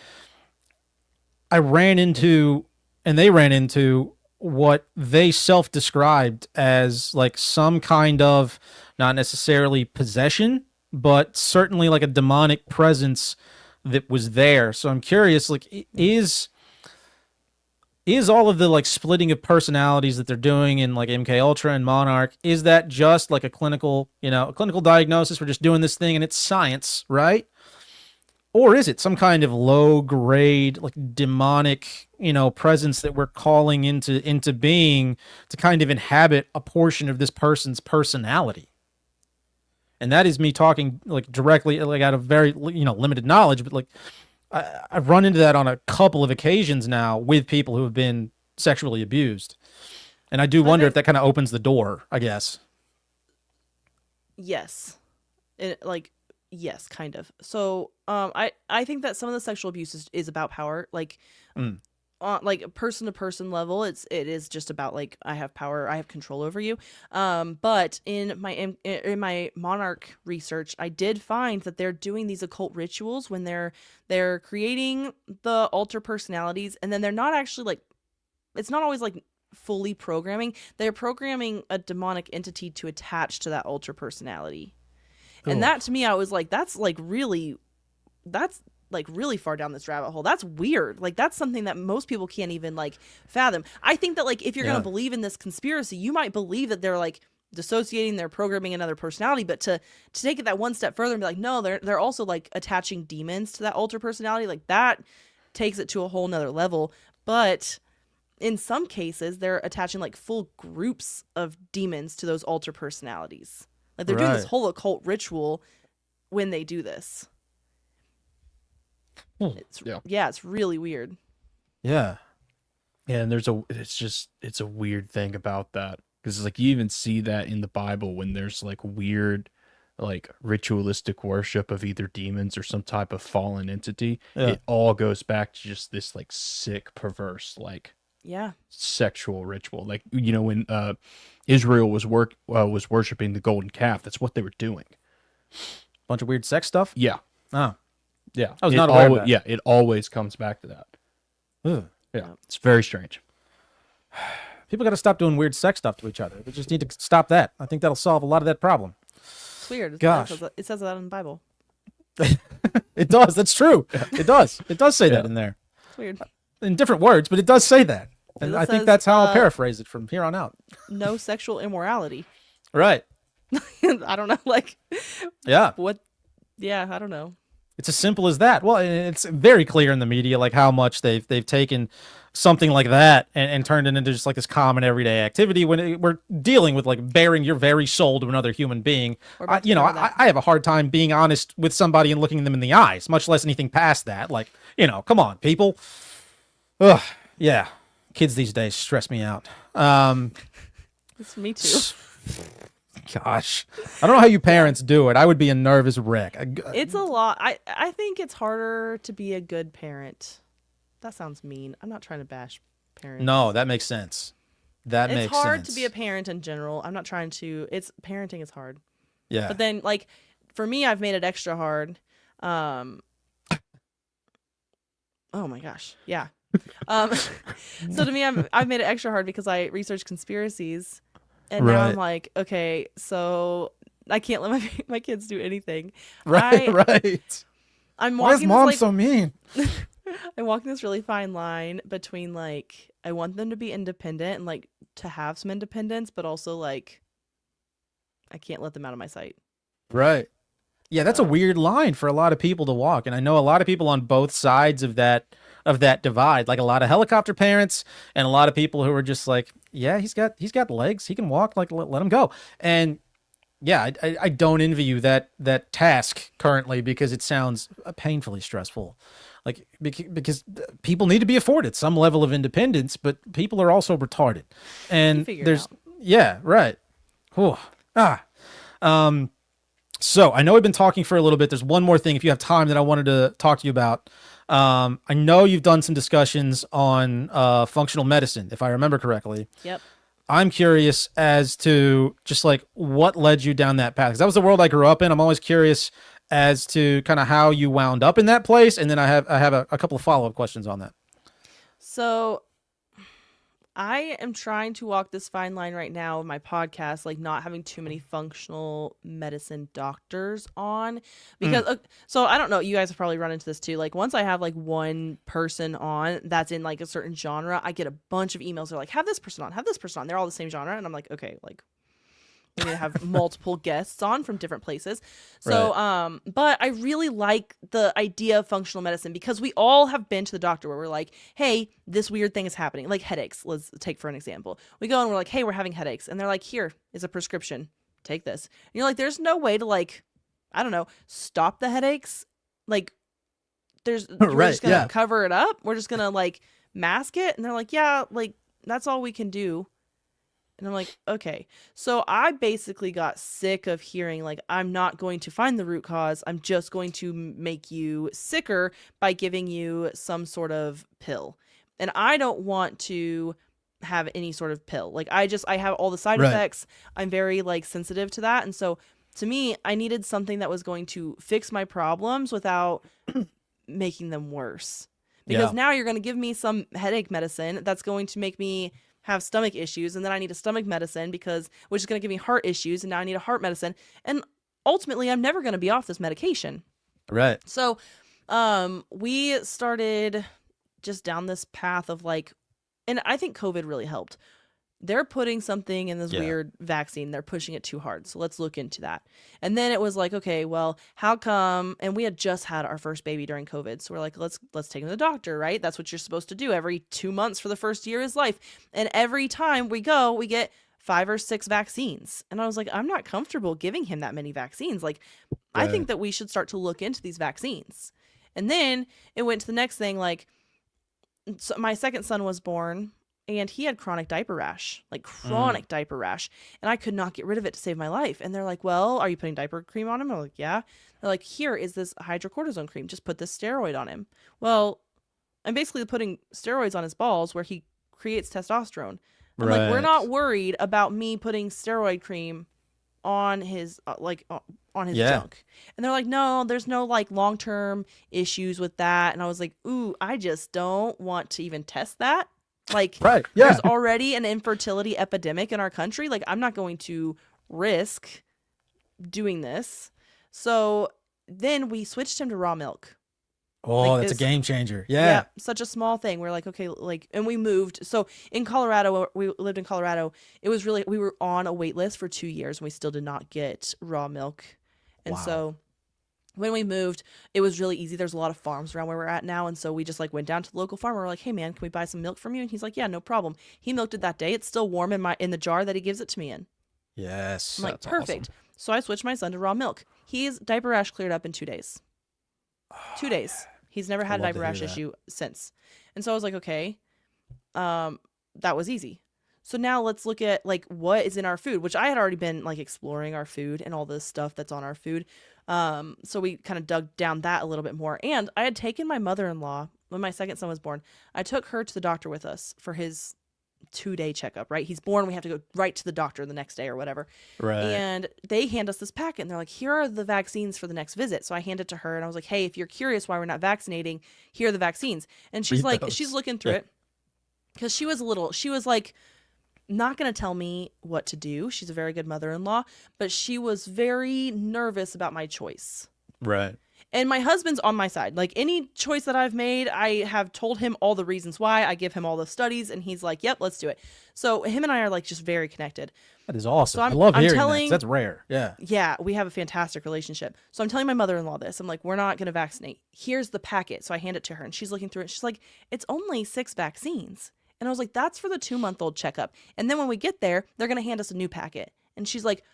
I ran into, and they ran into, what they self-described as like some kind of, not necessarily possession, but certainly like a demonic presence that was there. So I'm curious, like, is is all of the like splitting of personalities that they're doing in like MK Ultra and Monarch, is that just like a clinical, a clinical diagnosis? We're just doing this thing and it's science, right? Or is it some kind of low grade, like demonic, presence that we're calling into being to kind of inhabit a portion of this person's personality? And that is me talking like directly, like out of very, limited knowledge, but like I've run into that on a couple of occasions now with people who have been sexually abused. And I do wonder if that kind of opens the door, I guess. Yes. Yes, kind of. So, I think that some of the sexual abuse is about power, like, on like person to person level. It is just about like, I have power, I have control over you. But in my Monarch research, I did find that they're doing these occult rituals when they're creating the alter personalities, and then they're not actually like, it's not always like fully programming. They're programming a demonic entity to attach to that alter personality. And that to me, I was like, that's really far down this rabbit hole. That's weird. Like, that's something that most people can't even like fathom. I think that like, if you're going to believe in this conspiracy, you might believe that they're like dissociating, they're programming another personality, but to take it that one step further and be like, no, they're also like attaching demons to that alter personality. Like, that takes it to a whole nother level. But in some cases, they're attaching like full groups of demons to those alter personalities. Like, they're doing this whole occult ritual when they do this. It's really weird. Yeah, and it's a weird thing about that, because like you even see that in the Bible when there's like weird, like ritualistic worship of either demons or some type of fallen entity. It all goes back to just this like sick, perverse, like sexual ritual. Like, when Israel was worshiping the golden calf, that's what they were doing. Bunch of weird sex stuff. Yeah. Oh, yeah. I was not aware of that. Yeah, it always comes back to that. Ugh. Yeah, it's very strange. People got to stop doing weird sex stuff to each other. We just need to stop that. I think that'll solve a lot of that problem. It's weird. Gosh. It says that in the Bible. It does. That's true. It does. It does say that in there. It's weird. In different words, but it does say that. And I think that's how I'll paraphrase it from here on out. No sexual immorality. Right. I don't know. Like, yeah. What? Yeah, I don't know. It's as simple as that. Well, and it's very clear in the media, like how much they've taken something like that and turned it into just like this common everyday activity when we're dealing with like bearing your very soul to another human being. I have a hard time being honest with somebody and looking them in the eyes, much less anything past that. Like, come on, people. Ugh, yeah. Kids these days stress me out. It's me too. Gosh, I don't know how you parents do it. I would be a nervous wreck. It's a lot. I think it's harder to be a good parent. That sounds mean. I'm not trying to bash parents. No, that makes sense. It's hard to be a parent in general. I'm not trying to. Parenting is hard. Yeah. But then, like, for me, I've made it extra hard. Oh my gosh. Yeah. So to me, I've made it extra hard because I research conspiracies, and now I'm like, okay, so I can't let my kids do anything. Right. Why is mom so mean? I'm walking this really fine line between like, I want them to be independent and like to have some independence, but also like, I can't let them out of my sight. Right. Yeah, that's a weird line for a lot of people to walk, and I know a lot of people on both sides of that divide, like a lot of helicopter parents and a lot of people who are just like, yeah, he's got legs, he can walk, like let him go. And yeah, I don't envy you that task currently, because it sounds painfully stressful. Like, because people need to be afforded some level of independence, but people are also retarded. And yeah, right. So I know we've been talking for a little bit. There's one more thing, if you have time, that I wanted to talk to you about. I know you've done some discussions on functional medicine, if I remember correctly. Yep. I'm curious as to just like what led you down that path, because that was the world I grew up in. I'm always curious as to kind of how you wound up in that place, and then I have a couple of follow-up questions on that. So I am trying to walk this fine line right now in my podcast, like not having too many functional medicine doctors on, because so I don't know, you guys have probably run into this too. Like once I have like one person on that's in like a certain genre, I get a bunch of emails. They're like, have this person on, have this person on. They're all the same genre, and I'm like, okay, like we need to have multiple guests on from different places. So, but I really like the idea of functional medicine because we all have been to the doctor where we're like, hey, this weird thing is happening. Like headaches, let's take for an example. We go and we're like, hey, we're having headaches. And they're like, here is a prescription. Take this. And you're like, there's no way to like, I don't know, stop the headaches. Like we're just going to cover it up. We're just going to like mask it. And they're like, yeah, like that's all we can do. And I'm like, okay. So I basically got sick of hearing like, I'm not going to find the root cause. I'm just going to make you sicker by giving you some sort of pill. And I don't want to have any sort of pill. Like I have all the side effects. I'm very like sensitive to that. And so to me, I needed something that was going to fix my problems without making them worse. Because now you're going to give me some headache medicine that's going to make me have stomach issues, and then I need a stomach medicine which is going to give me heart issues, and now I need a heart medicine, and ultimately I'm never going to be off this medication. Right. So we started just down this path of like, and I think COVID really helped. They're putting something in this weird vaccine. They're pushing it too hard. So let's look into that. And then it was like, okay, well, how come? And we had just had our first baby during COVID. So we're like, let's take him to the doctor, right? That's what you're supposed to do every 2 months for the first year of his life. And every time we go, we get 5 or 6 vaccines. And I was like, I'm not comfortable giving him that many vaccines. Like, I think that we should start to look into these vaccines. And then it went to the next thing. Like, so my second son was born. And he had chronic diaper rash, like chronic diaper rash. And I could not get rid of it to save my life. And they're like, well, are you putting diaper cream on him? I'm like, yeah. They're like, here is this hydrocortisone cream. Just put this steroid on him. Well, I'm basically putting steroids on his balls where he creates testosterone. I'm like, we're not worried about me putting steroid cream on his junk. And they're like, no, there's no like long-term issues with that. And I was like, ooh, I just don't want to even test that. Like, there's already an infertility epidemic in our country. Like, I'm not going to risk doing this. So then we switched him to raw milk. Oh, like that's a game changer. Yeah. Such a small thing. We're like, okay, like, and we moved. So in Colorado, we lived in Colorado. It was really, we were on a wait list for 2 years and we still did not get raw milk. And so when we moved, it was really easy. There's a lot of farms around where we're at now. And so we just like went down to the local farmer. We're like, hey man, can we buy some milk from you? And he's like, yeah, no problem. He milked it that day. It's still warm in the jar that he gives it to me in. Yes. I'm like, that's perfect. awesome. So I switched my son to raw milk. His diaper rash cleared up in 2 days. 2 days. He's never had a love to diaper rash hear that. issue since. And so I was like, okay, that was easy. So now let's look at like what is in our food, which I had already been like exploring our food and all this stuff that's on our food. So we kind of dug down that a little bit more. And I had taken my mother-in-law when my second son was born. I took her to the doctor with us for his 2-day checkup, right? He's born. We have to go right to the doctor the next day or whatever. Right. And they hand us this packet and they're like, here are the vaccines for the next visit. So I hand it to her and I was like, hey, if you're curious why we're not vaccinating, here are the vaccines. And she's Read like, those. she's looking through it because she was like, not going to tell me what to do. She's a very good mother-in-law, but she was very nervous about my choice. Right. And my husband's on my side. Like any choice that I've made, I have told him all the reasons why. I give him all the studies and he's like, yep, let's do it. So him and I are like just very connected. That is awesome. So I love hearing telling- that. That's rare. Yeah. Yeah, we have a fantastic relationship. So I'm telling my mother-in-law this. I'm like, we're not going to vaccinate. Here's the packet. So I hand it to her and she's looking through it. She's like, it's only 6 vaccines. And I was like, that's for the 2-month-old checkup. And then when we get there, they're going to hand us a new packet. And she's like,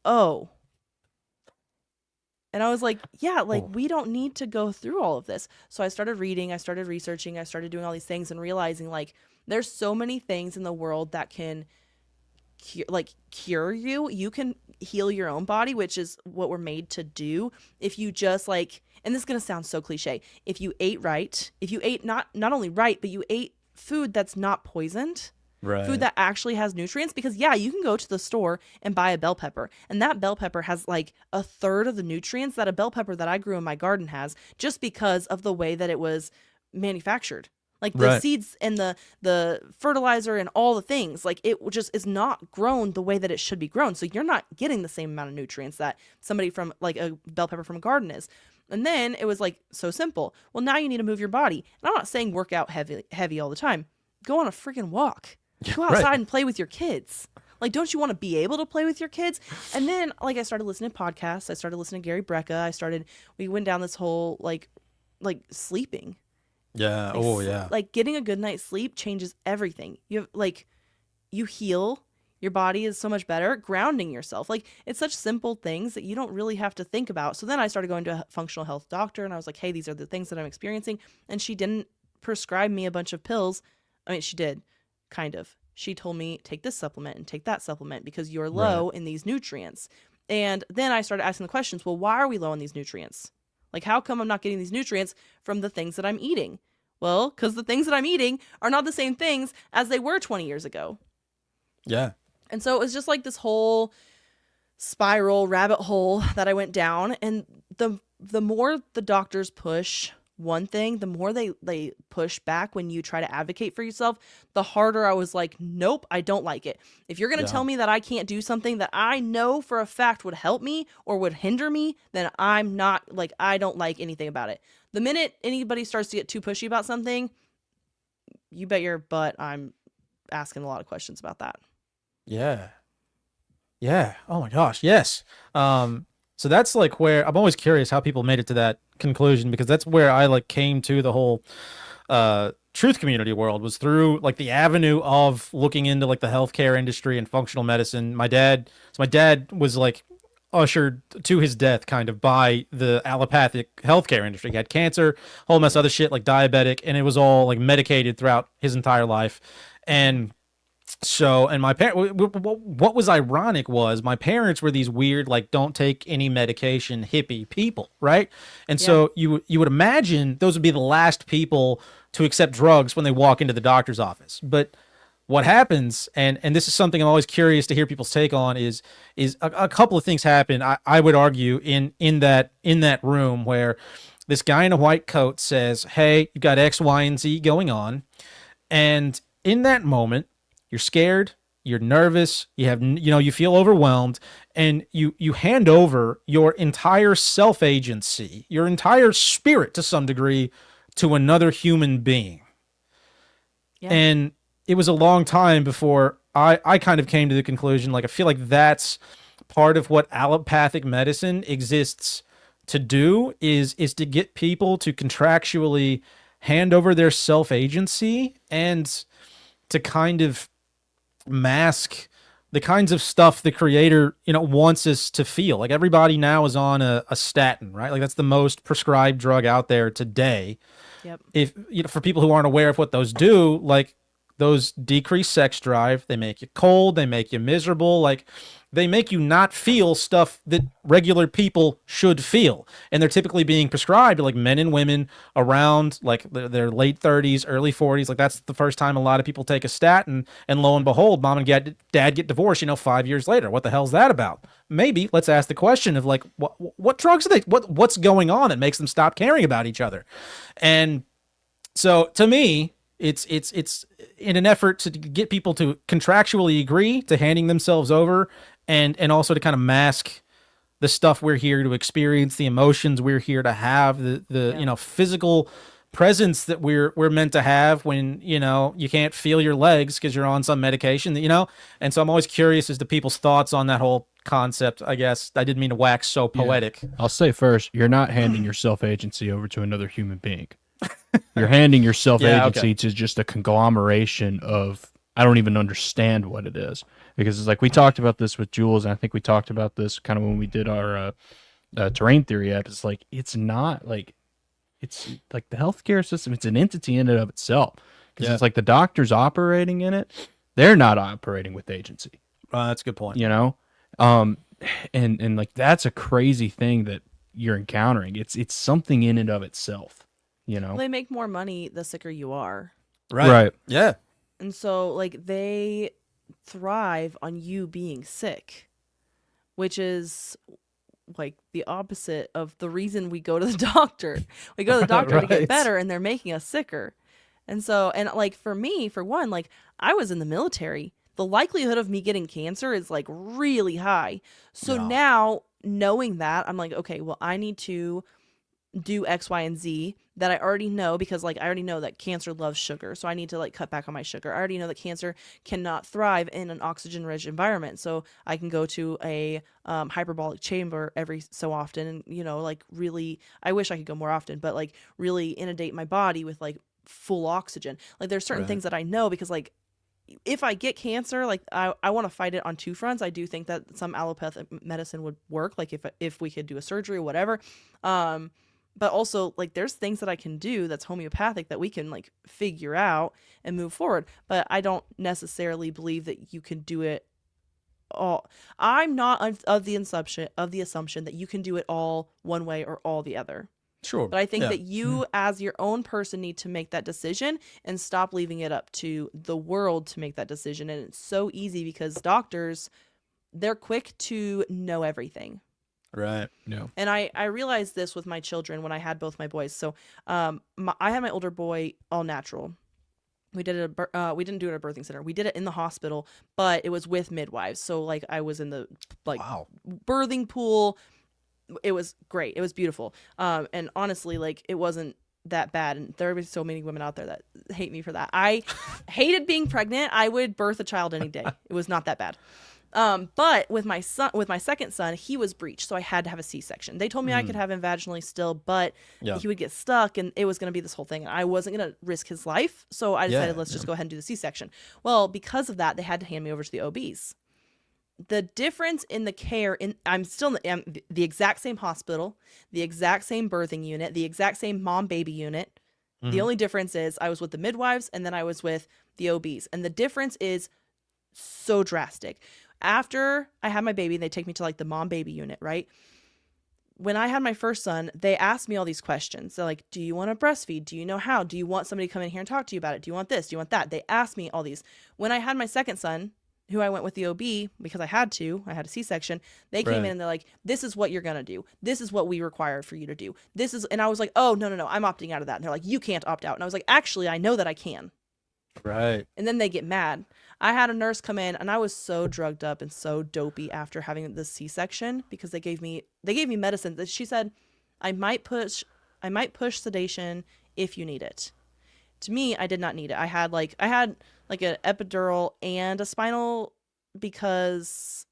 oh. And I was like, yeah, like we don't need to go through all of this. So I started reading, I started researching, I started doing all these things and realizing like there's so many things in the world that can cure you. You can heal your own body, which is what we're made to do. If you just like, and this is going to sound so cliche, if you ate right, if you ate not only right, but you ate food that's not poisoned, Right. food that actually has nutrients, because yeah, you can go to the store and buy a bell pepper and that bell pepper has like 1/3 of the nutrients that a bell pepper that I grew in my garden has, just because of the way that it was manufactured. Like the Right. seeds and the fertilizer and all the things, like it just is not grown the way that it should be grown. So you're not getting the same amount of nutrients that somebody from like a bell pepper from a garden is. And then it was like so simple. Well, now you need to move your body. And I'm not saying work out heavy all the time. Go on a freaking walk. Go outside right. and play with your kids. Like, don't you want to be able to play with your kids? And then, like, I started listening to podcasts. I started listening to Gary Brecka. We went down this whole, like sleeping. Yeah. Like, Oh, yeah. Like, getting a good night's sleep changes everything. You have, like, you heal. Your body is so much better. Grounding yourself. Like, it's such simple things that you don't really have to think about. So then I started going to a functional health doctor, and I was like, hey, these are the things that I'm experiencing. And she didn't prescribe me a bunch of pills. I mean, she did, kind of. She told me, take this supplement and take that supplement because you're low in these nutrients. And then I started asking the questions, well, why are we low in these nutrients? Like, how come I'm not getting these nutrients from the things that I'm eating? Well, because the things that I'm eating are not the same things as they were 20 years ago. Yeah. And so it was just like this whole spiral rabbit hole that I went down. And the more the doctors push one thing, the more they push back when you try to advocate for yourself, the harder I was like, nope, I don't like it. If you're going to tell me that I can't do something that I know for a fact would help me or would hinder me, then I'm not, like, I don't like anything about it. The minute anybody starts to get too pushy about something, you bet your butt I'm asking a lot of questions about that. Yeah. Yeah. Oh my gosh. Yes. So that's like where I'm always curious how people made it to that conclusion, because that's where I like came to the whole truth community world, was through like the avenue of looking into like the healthcare industry and functional medicine. My dad was like ushered to his death kind of by the allopathic healthcare industry. He had cancer, whole mess of other shit like diabetic, and it was all like medicated throughout his entire life. And so, and my parent, what was ironic was my parents were these weird, like, don't take any medication hippie people, right? And so you would imagine those would be the last people to accept drugs when they walk into the doctor's office. But what happens, and this is something I'm always curious to hear people's take on, is a couple of things happen. I would argue in that room where this guy in a white coat says, "Hey, you've got X, Y, and Z going on," and in that moment, you're scared, you're nervous, you feel overwhelmed, and you hand over your entire self-agency, your entire spirit to some degree, to another human being. Yeah. And it was a long time before I kind of came to the conclusion, like, I feel like that's part of what allopathic medicine exists to do, is to get people to contractually hand over their self-agency and to kind of mask the kinds of stuff the creator wants us to feel. Like, everybody now is on a statin, right? Like, that's the most prescribed drug out there today. Yep. If for people who aren't aware of what those do, like, those decrease sex drive, they make you cold, they make you miserable, like, they make you not feel stuff that regular people should feel. And they're typically being prescribed to like men and women around like their late 30s, early 40s. Like, that's the first time a lot of people take a statin, and lo and behold, mom and dad get divorced, 5 years later. What the hell's that about? Maybe let's ask the question of like, what drugs are what's going on that makes them stop caring about each other? And so to me, it's in an effort to get people to contractually agree to handing themselves over, and also to kind of mask the stuff we're here to experience, the emotions we're here to have, the physical presence that we're meant to have when you can't feel your legs because you're on some medication, And so I'm always curious as to people's thoughts on that whole concept. I guess I didn't mean to wax so poetic. I'll say first, you're not handing your self-agency over to another human being. You're handing your self-agency to just a conglomeration of, I don't even understand what it is. Because it's like, we talked about this with Jules, and I think we talked about this kind of when we did our terrain theory app. It's like, it's not like, it's like the healthcare system, it's an entity in and of itself. Because it's like the doctors operating in it, they're not operating with agency. That's a good point. And like, that's a crazy thing that you're encountering. It's something in and of itself. Well, they make more money the sicker you are. Right. Yeah. And so, like, they thrive on you being sick, which is like the opposite of the reason we go to the doctor. We go to the doctor to get better, and they're making us sicker. And so, and like for me, for one, like I was in the military. The likelihood of me getting cancer is like really high. So Yeah. now knowing that, I'm like, okay, well, I need to do X, Y, and Z that I already know because like I already know that cancer loves sugar. So I need to like cut back on my sugar. I already know that cancer cannot thrive in an oxygen rich environment. So I can go to a hyperbolic chamber every so often and, you know, like really, I wish I could go more often, but like really inundate my body with like full oxygen. Like there's certain Right. things that I know because like if I get cancer, like I want to fight it on two fronts. I do think that some allopathic medicine would work, like if we could do a surgery or whatever. But also like there's things that I can do that's homeopathic that we can like figure out and move forward. But I don't necessarily believe that you can do it all. I'm not of the assumption that you can do it all one way or all the other. Sure. But I think Yeah. that you, as your own person, need to make that decision and stop leaving it up to the world to make that decision. And it's so easy because doctors, they're quick to know everything. Right. No. And I realized this with my children when I had both my boys. So I had my older boy all natural. We did it. We didn't do it at a birthing center. We did it in the hospital, but it was with midwives. So like I was in the like Wow. birthing pool. It was great. It was beautiful. And honestly, like it wasn't that bad. And there are so many women out there that hate me for that. I hated being pregnant. I would birth a child any day. It was not that bad. But with my second son, he was breech, so I had to have a C-section. They told me I could have him vaginally still, but Yeah. he would get stuck, and it was going to be this whole thing. And I wasn't going to risk his life, so I decided Yeah, let's just go ahead and do the C-section. Well, because of that, they had to hand me over to the OBs. The difference in the care, I'm still in the exact same hospital, the exact same birthing unit, the exact same mom-baby unit. The only difference is I was with the midwives, and then I was with the OBs, and the difference is so drastic. After I had my baby, they take me to like the mom baby unit, right? When I had my first son, they asked me all these questions. They're like, do you want to breastfeed? Do you know how? Do you want somebody to come in here and talk to you about it? Do you want this? Do you want that? They asked me all these. When I had my second son, who I went with the OB because I had a C-section, they came Right. in and they're like, this is what you're going to do. This is what we require for you to do. And I was like, oh, no, I'm opting out of that. And they're like, you can't opt out. And I was like, actually, I know that I can. Right. And then they get mad. I had a nurse come in and I was so drugged up and so dopey after having the C-section because they gave me medicine that she said I might push sedation if you need it. To me, I did not need it. I had like an epidural and a spinal because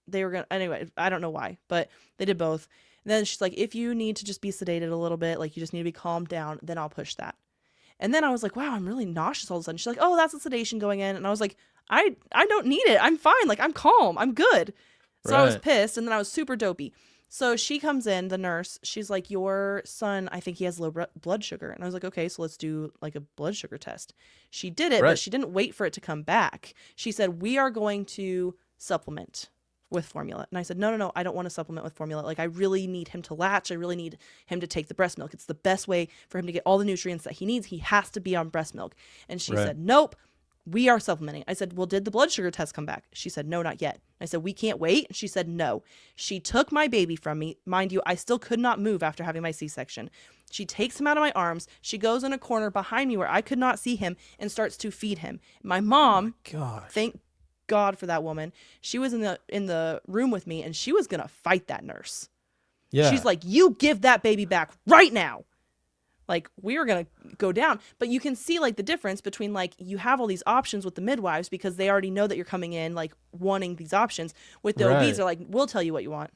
they were anyway, I don't know why, but they did both. And then she's like, if you need to just be sedated a little bit, like you just need to be calmed down, then I'll push that. And then I was like, wow, I'm really nauseous all of a sudden. She's like, oh, that's the sedation going in. And I was like, I don't need it. I'm fine. Like, I'm calm. I'm good. So I was Right. pissed. And then I was super dopey. So she comes in, the nurse. She's like, your son, I think he has low blood sugar. And I was like, okay, so let's do like a blood sugar test. She did it, Right. but she didn't wait for it to come back. She said, we are going to supplement with formula. And I said, no, I don't want to supplement with formula. Like I really need him to latch. I really need him to take the breast milk. It's the best way for him to get all the nutrients that he needs. He has to be on breast milk. And she Right. said, nope, we are supplementing. I said, well, did the blood sugar test come back? She said, no, not yet. I said, we can't wait. She said, no. She took my baby from me. Mind you, I still could not move after having my C-section. She takes him out of my arms. She goes in a corner behind me where I could not see him and starts to feed him. My mom, God. thank God for that woman. She was in the room with me and she was going to fight that nurse. Yeah. She's like, you give that baby back right now. Like we were going to go down, but you can see like the difference between like you have all these options with the midwives because they already know that you're coming in like wanting these options. With the Right. OBs, they're like, we'll tell you what you want.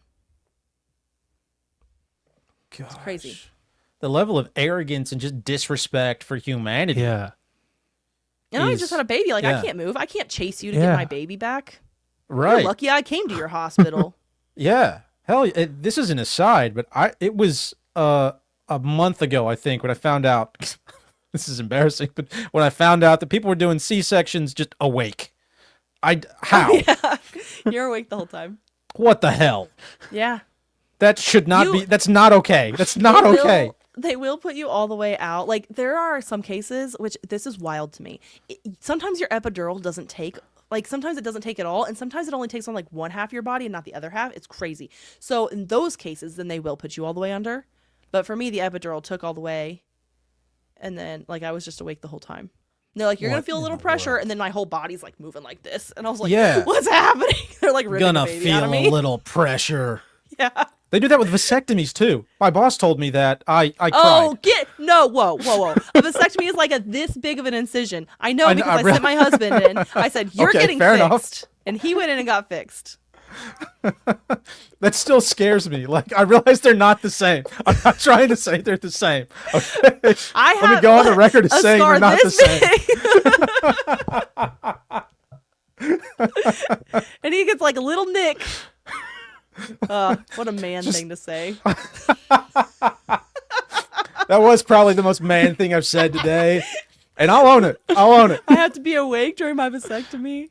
Gosh. crazy. The level of arrogance and just disrespect for humanity. Yeah. And I is- just had a baby. Like yeah. I can't move. I can't chase you to Yeah. get my baby back. Right. You're lucky I came to your hospital. Yeah. Hell, this is an aside, but it was a month ago, I think, when I found out. This is embarrassing, but when I found out that people were doing C-sections just awake. How? Yeah. You're awake the whole time. What the hell? Yeah. That should not You- be. That's not okay. That's not They okay. will- They will put you all the way out. Like there are some cases, which this is wild to me. Sometimes your epidural doesn't take, like sometimes it doesn't take at all. And sometimes it only takes on like one half of your body and not the other half. It's crazy. So in those cases, then they will put you all the way under. But for me, the epidural took all the way. and then like I was just awake the whole time. And they're like, you're gonna What feel a in little the pressure, world? and then my whole body's like moving like this, and I was like, Yeah. what's happening? They're like ripping Gonna the baby out feel of a me. little pressure. Yeah. They do that with vasectomies too. My boss told me that. I cried. Oh, whoa. A vasectomy is like this big of an incision. I know because I sent my husband in. I said, you're Okay, getting fair fixed. enough. And he went in and got fixed. That still scares me. Like, I realize they're not the same. I'm not trying to say they're the same. Okay? Let me go on the record as a saying scar they're not the this same. big. And he gets like a little nick. What a man thing to say. That was probably the most man thing I've said today. And I'll own it. I'll own it. I have to be awake during my vasectomy.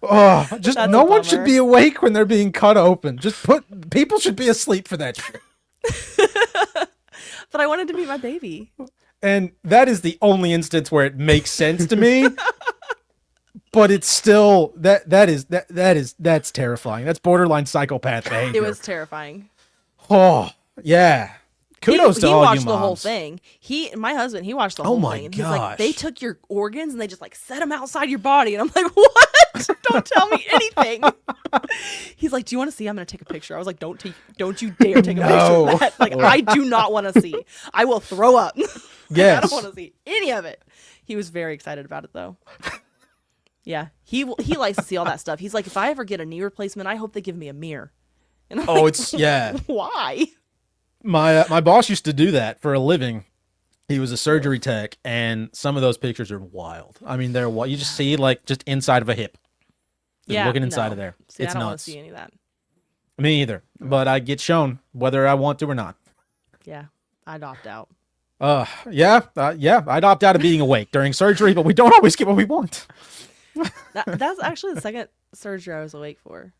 Oh, just That's no a one should bummer. be awake when they're being cut open. People should be asleep for that shit. But I wanted to meet my baby. And that is the only instance where it makes sense to me. But it's still that's terrifying. That's borderline psychopath behavior. It was terrifying. Oh, yeah. Kudos he to all watched you the whole moms. thing. My husband, he watched the Oh whole my thing. And he's like, gosh. they took your organs and they just like set them outside your body. And I'm like, what? Don't tell me anything. He's like, do you want to see? I'm going to take a picture. I was like, don't you dare take a picture No. of that. Like, I do not want to see. I will throw up. Like, Yes. I don't want to see any of it. He was very excited about it though. Yeah. He likes to see all that stuff. He's like, if I ever get a knee replacement, I hope they give me a mirror. And I'm Oh, like, it's yeah. why? My boss used to do that for a living. He was a surgery tech, and some of those pictures are wild. I mean, they're what you just see like just inside of a hip. Just looking inside no. of there. See, It's I don't want nuts. to see any of that. Me either. But I get shown whether I want to or not. Yeah, I'd opt out. Yeah. I'd opt out of being awake during surgery, but we don't always get what we want. That's actually the second surgery I was awake for.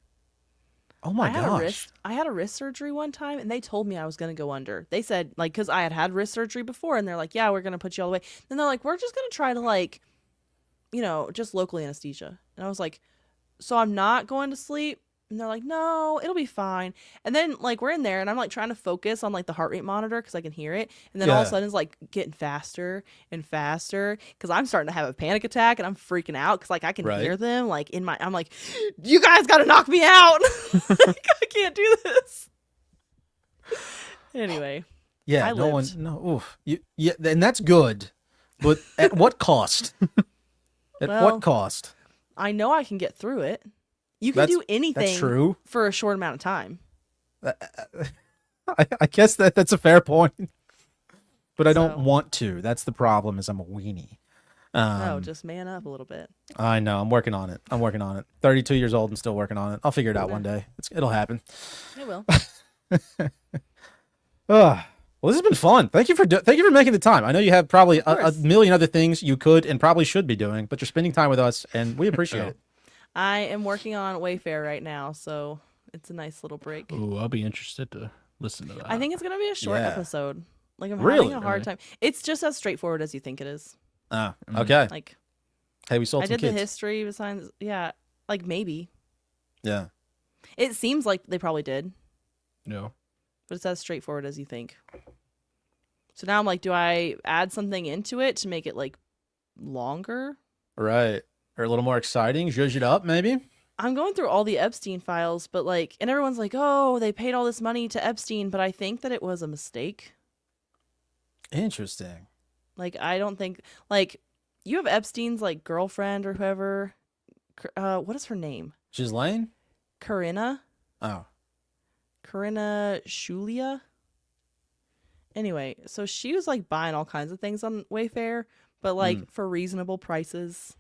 Oh my I had a wrist surgery one time, and they told me I was going to go under. They said, like, because I had wrist surgery before, and they're like, yeah, we're going to put you all the way. Then they're like, we're just going to try to, like, just local anesthesia. And I was like, so I'm not going to sleep? And they're like, no, it'll be fine. And then, like, we're in there, and I'm, like, trying to focus on, like, the heart rate monitor because I can hear it. And then all of a Yeah. sudden, it's, like, getting faster and faster because I'm starting to have a panic attack, and I'm freaking out because, like, I can Right. hear them, like, I'm like, you guys got to knock me out. Like, I can't do this. Anyway, Yeah, I no one. lived. No, oof. Yeah, and that's good, but at what cost? At Well, what cost? I know I can get through it. You can That's- do anything That's true. for a short amount of time. I guess that's a fair point. But I don't So- want to. That's the problem. Is I'm a weenie. No, just man up a little bit. I know. I'm working on it. 32 years old and still working on it. I'll figure it out one day. It'll happen. It will. Well, this has been fun. Thank you for making the time. I know you have probably a course. million other things you could and probably should be doing, but you're spending time with us, and we appreciate it. I am working on Wayfair right now, so it's a nice little break. Ooh, I'll be interested to listen to that. I think it's gonna be a short Yeah. episode. Like I'm Really? having a hard time. It's just as straightforward as you think it is. Ah, okay. Like Hey, we sold I some did kids. the history besides, yeah, like maybe. Yeah. It seems like they probably did, No. but it's as straightforward as you think. So now I'm like, do I add something into it to make it like longer? Right. Or a little more exciting. Zhuzh it up, maybe. I'm going through all the Epstein files, but like, and everyone's like, oh, they paid all this money to Epstein, but I think that it was a mistake. Interesting. Like, I don't think, like, you have Epstein's like girlfriend or whoever. What is her name? Ghislaine? Corinna Oh. Shulia. Anyway, so she was like buying all kinds of things on Wayfair, but like for reasonable prices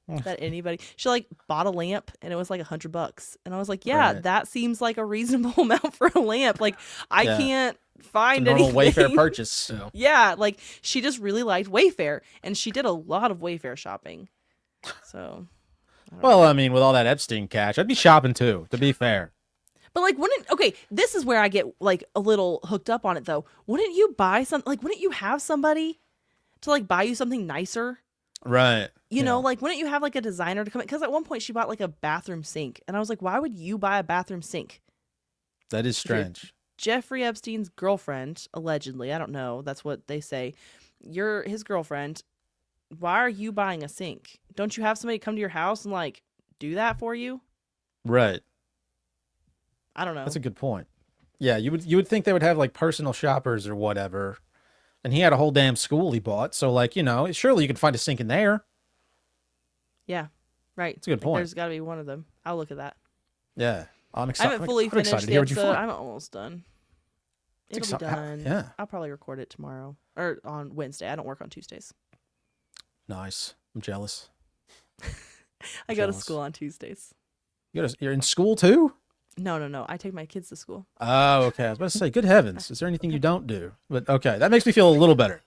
that anybody. She like bought a lamp and it was like $100, and I was like, yeah, Right. that seems like a reasonable amount for a lamp. Like I Yeah. can't It's a find normal anything. Wayfair purchase. Yeah, like she just really liked Wayfair, and she did a lot of Wayfair shopping. So, Well, I mean, with all that Epstein cash, I'd be shopping too, to be fair. but like, this is where I get like a little hooked up on it though. Wouldn't you buy wouldn't you have somebody to like buy you something nicer? Right. You know, like wouldn't you have like a designer to come in? Because at one point she bought like a bathroom sink, and I was like, why would you buy a bathroom sink? That is strange. Jeffrey Epstein's girlfriend, allegedly, I don't know, that's what they say. You're his girlfriend. Why are you buying a sink? Don't you have somebody come to your house and like do that for you? Right. I don't know. That's a good point. Yeah, you would think they would have like personal shoppers or whatever. And he had a whole damn school he bought. So like, surely you could find a sink in there. Yeah, right. That's a good point. There's got to be one of them. I'll look at that. Yeah. I'm I excited. haven't fully I'm finished excited to the hear what you episode. find. I'm almost done. It's It'll be done. Yeah. I'll probably record it tomorrow or on Wednesday. I don't work on Tuesdays. Nice. I'm jealous. I go to Jealous. school on Tuesdays. You're in school too? No. I take my kids to school. Oh, okay. I was about to say, good heavens. Is there anything you don't do? But okay. That makes me feel a little better.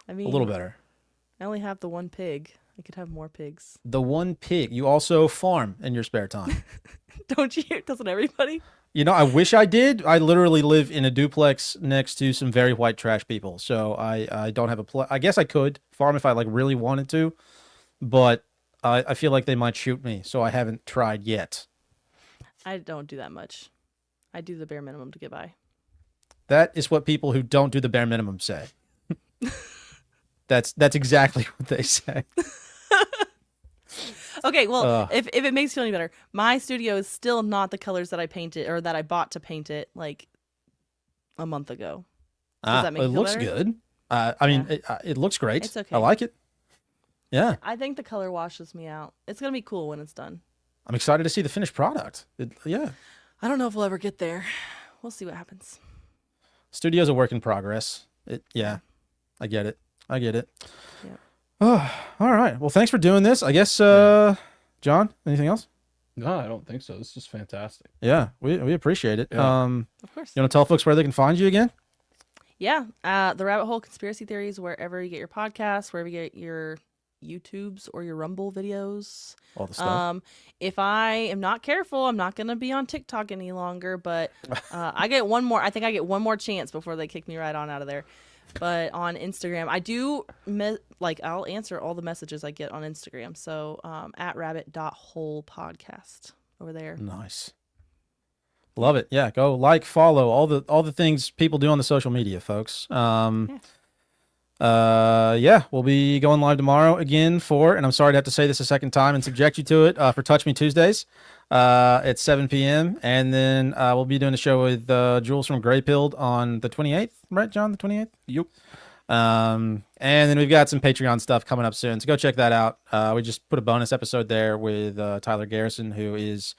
I mean, A little better. I only have the one pig. I could have more pigs. The one pig. You also farm in your spare time. Don't you? Doesn't everybody? I wish I did. I literally live in a duplex next to some very white trash people. So I don't have I guess I could farm if I like really wanted to, but I feel like they might shoot me. So I haven't tried yet. I don't do that much. I do the bare minimum to get by. That is what people who don't do the bare minimum say. That's exactly what they say. Okay, well, if it makes you feel any better, my studio is still not the colors that I painted or that I bought to paint it like a month ago. Does that make it you feel looks better? good. I mean, it looks great. It's okay. I like it. Yeah, I think the color washes me out. It's gonna be cool when it's done. I'm excited to see the finished product. Yeah, I don't know if we'll ever get there. We'll see what happens. studio's a work in progress. Yeah, I get it. Yep. Oh, all right. Well, thanks for doing this. I guess, John, anything else? No, I don't think so. This is fantastic. Yeah, we appreciate it. Yeah. Of course. You want to tell folks where they can find you again? Yeah. The Rabbit Hole Conspiracy Theories, wherever you get your podcasts, wherever you get your YouTubes or your Rumble videos. All the stuff. If I am not careful, I'm not going to be on TikTok any longer, but I think I get one more chance before they kick me right on out of there. But on Instagram, I do I'll answer all the messages I get on Instagram. So at rabbit.holepodcast over there. Nice. Love it. Yeah, go follow all the things people do on the social media, folks. We'll be going live tomorrow again and I'm sorry to have to say this a second time and subject you to it, for Touch Me Tuesdays at 7 p.m. And then we'll be doing a show with Jules from Grey Pilled on the 28th, right, John? The 28th? Yep. And then we've got some Patreon stuff coming up soon, so go check that out. We just put a bonus episode there with Tyler Garrison, who is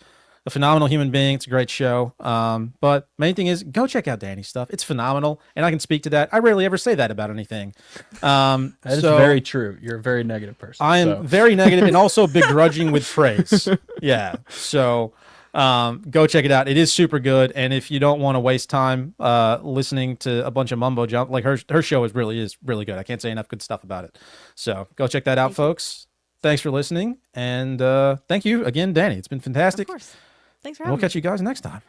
a phenomenal human being. It's a great show. But main thing is, go check out Dani's stuff. It's phenomenal, and I can speak to that. I rarely ever say that about anything. That is very true. You're a very negative person. I am very negative and also begrudging with praise. Yeah. So go check it out. It is super good. And if you don't want to waste time listening to a bunch of mumbo jump, like her show is really good. I can't say enough good stuff about it. So go check that out, folks. Thanks for listening. And thank you again, Dani. It's been fantastic. Of course. Thanks for And having we'll me. catch you guys next time.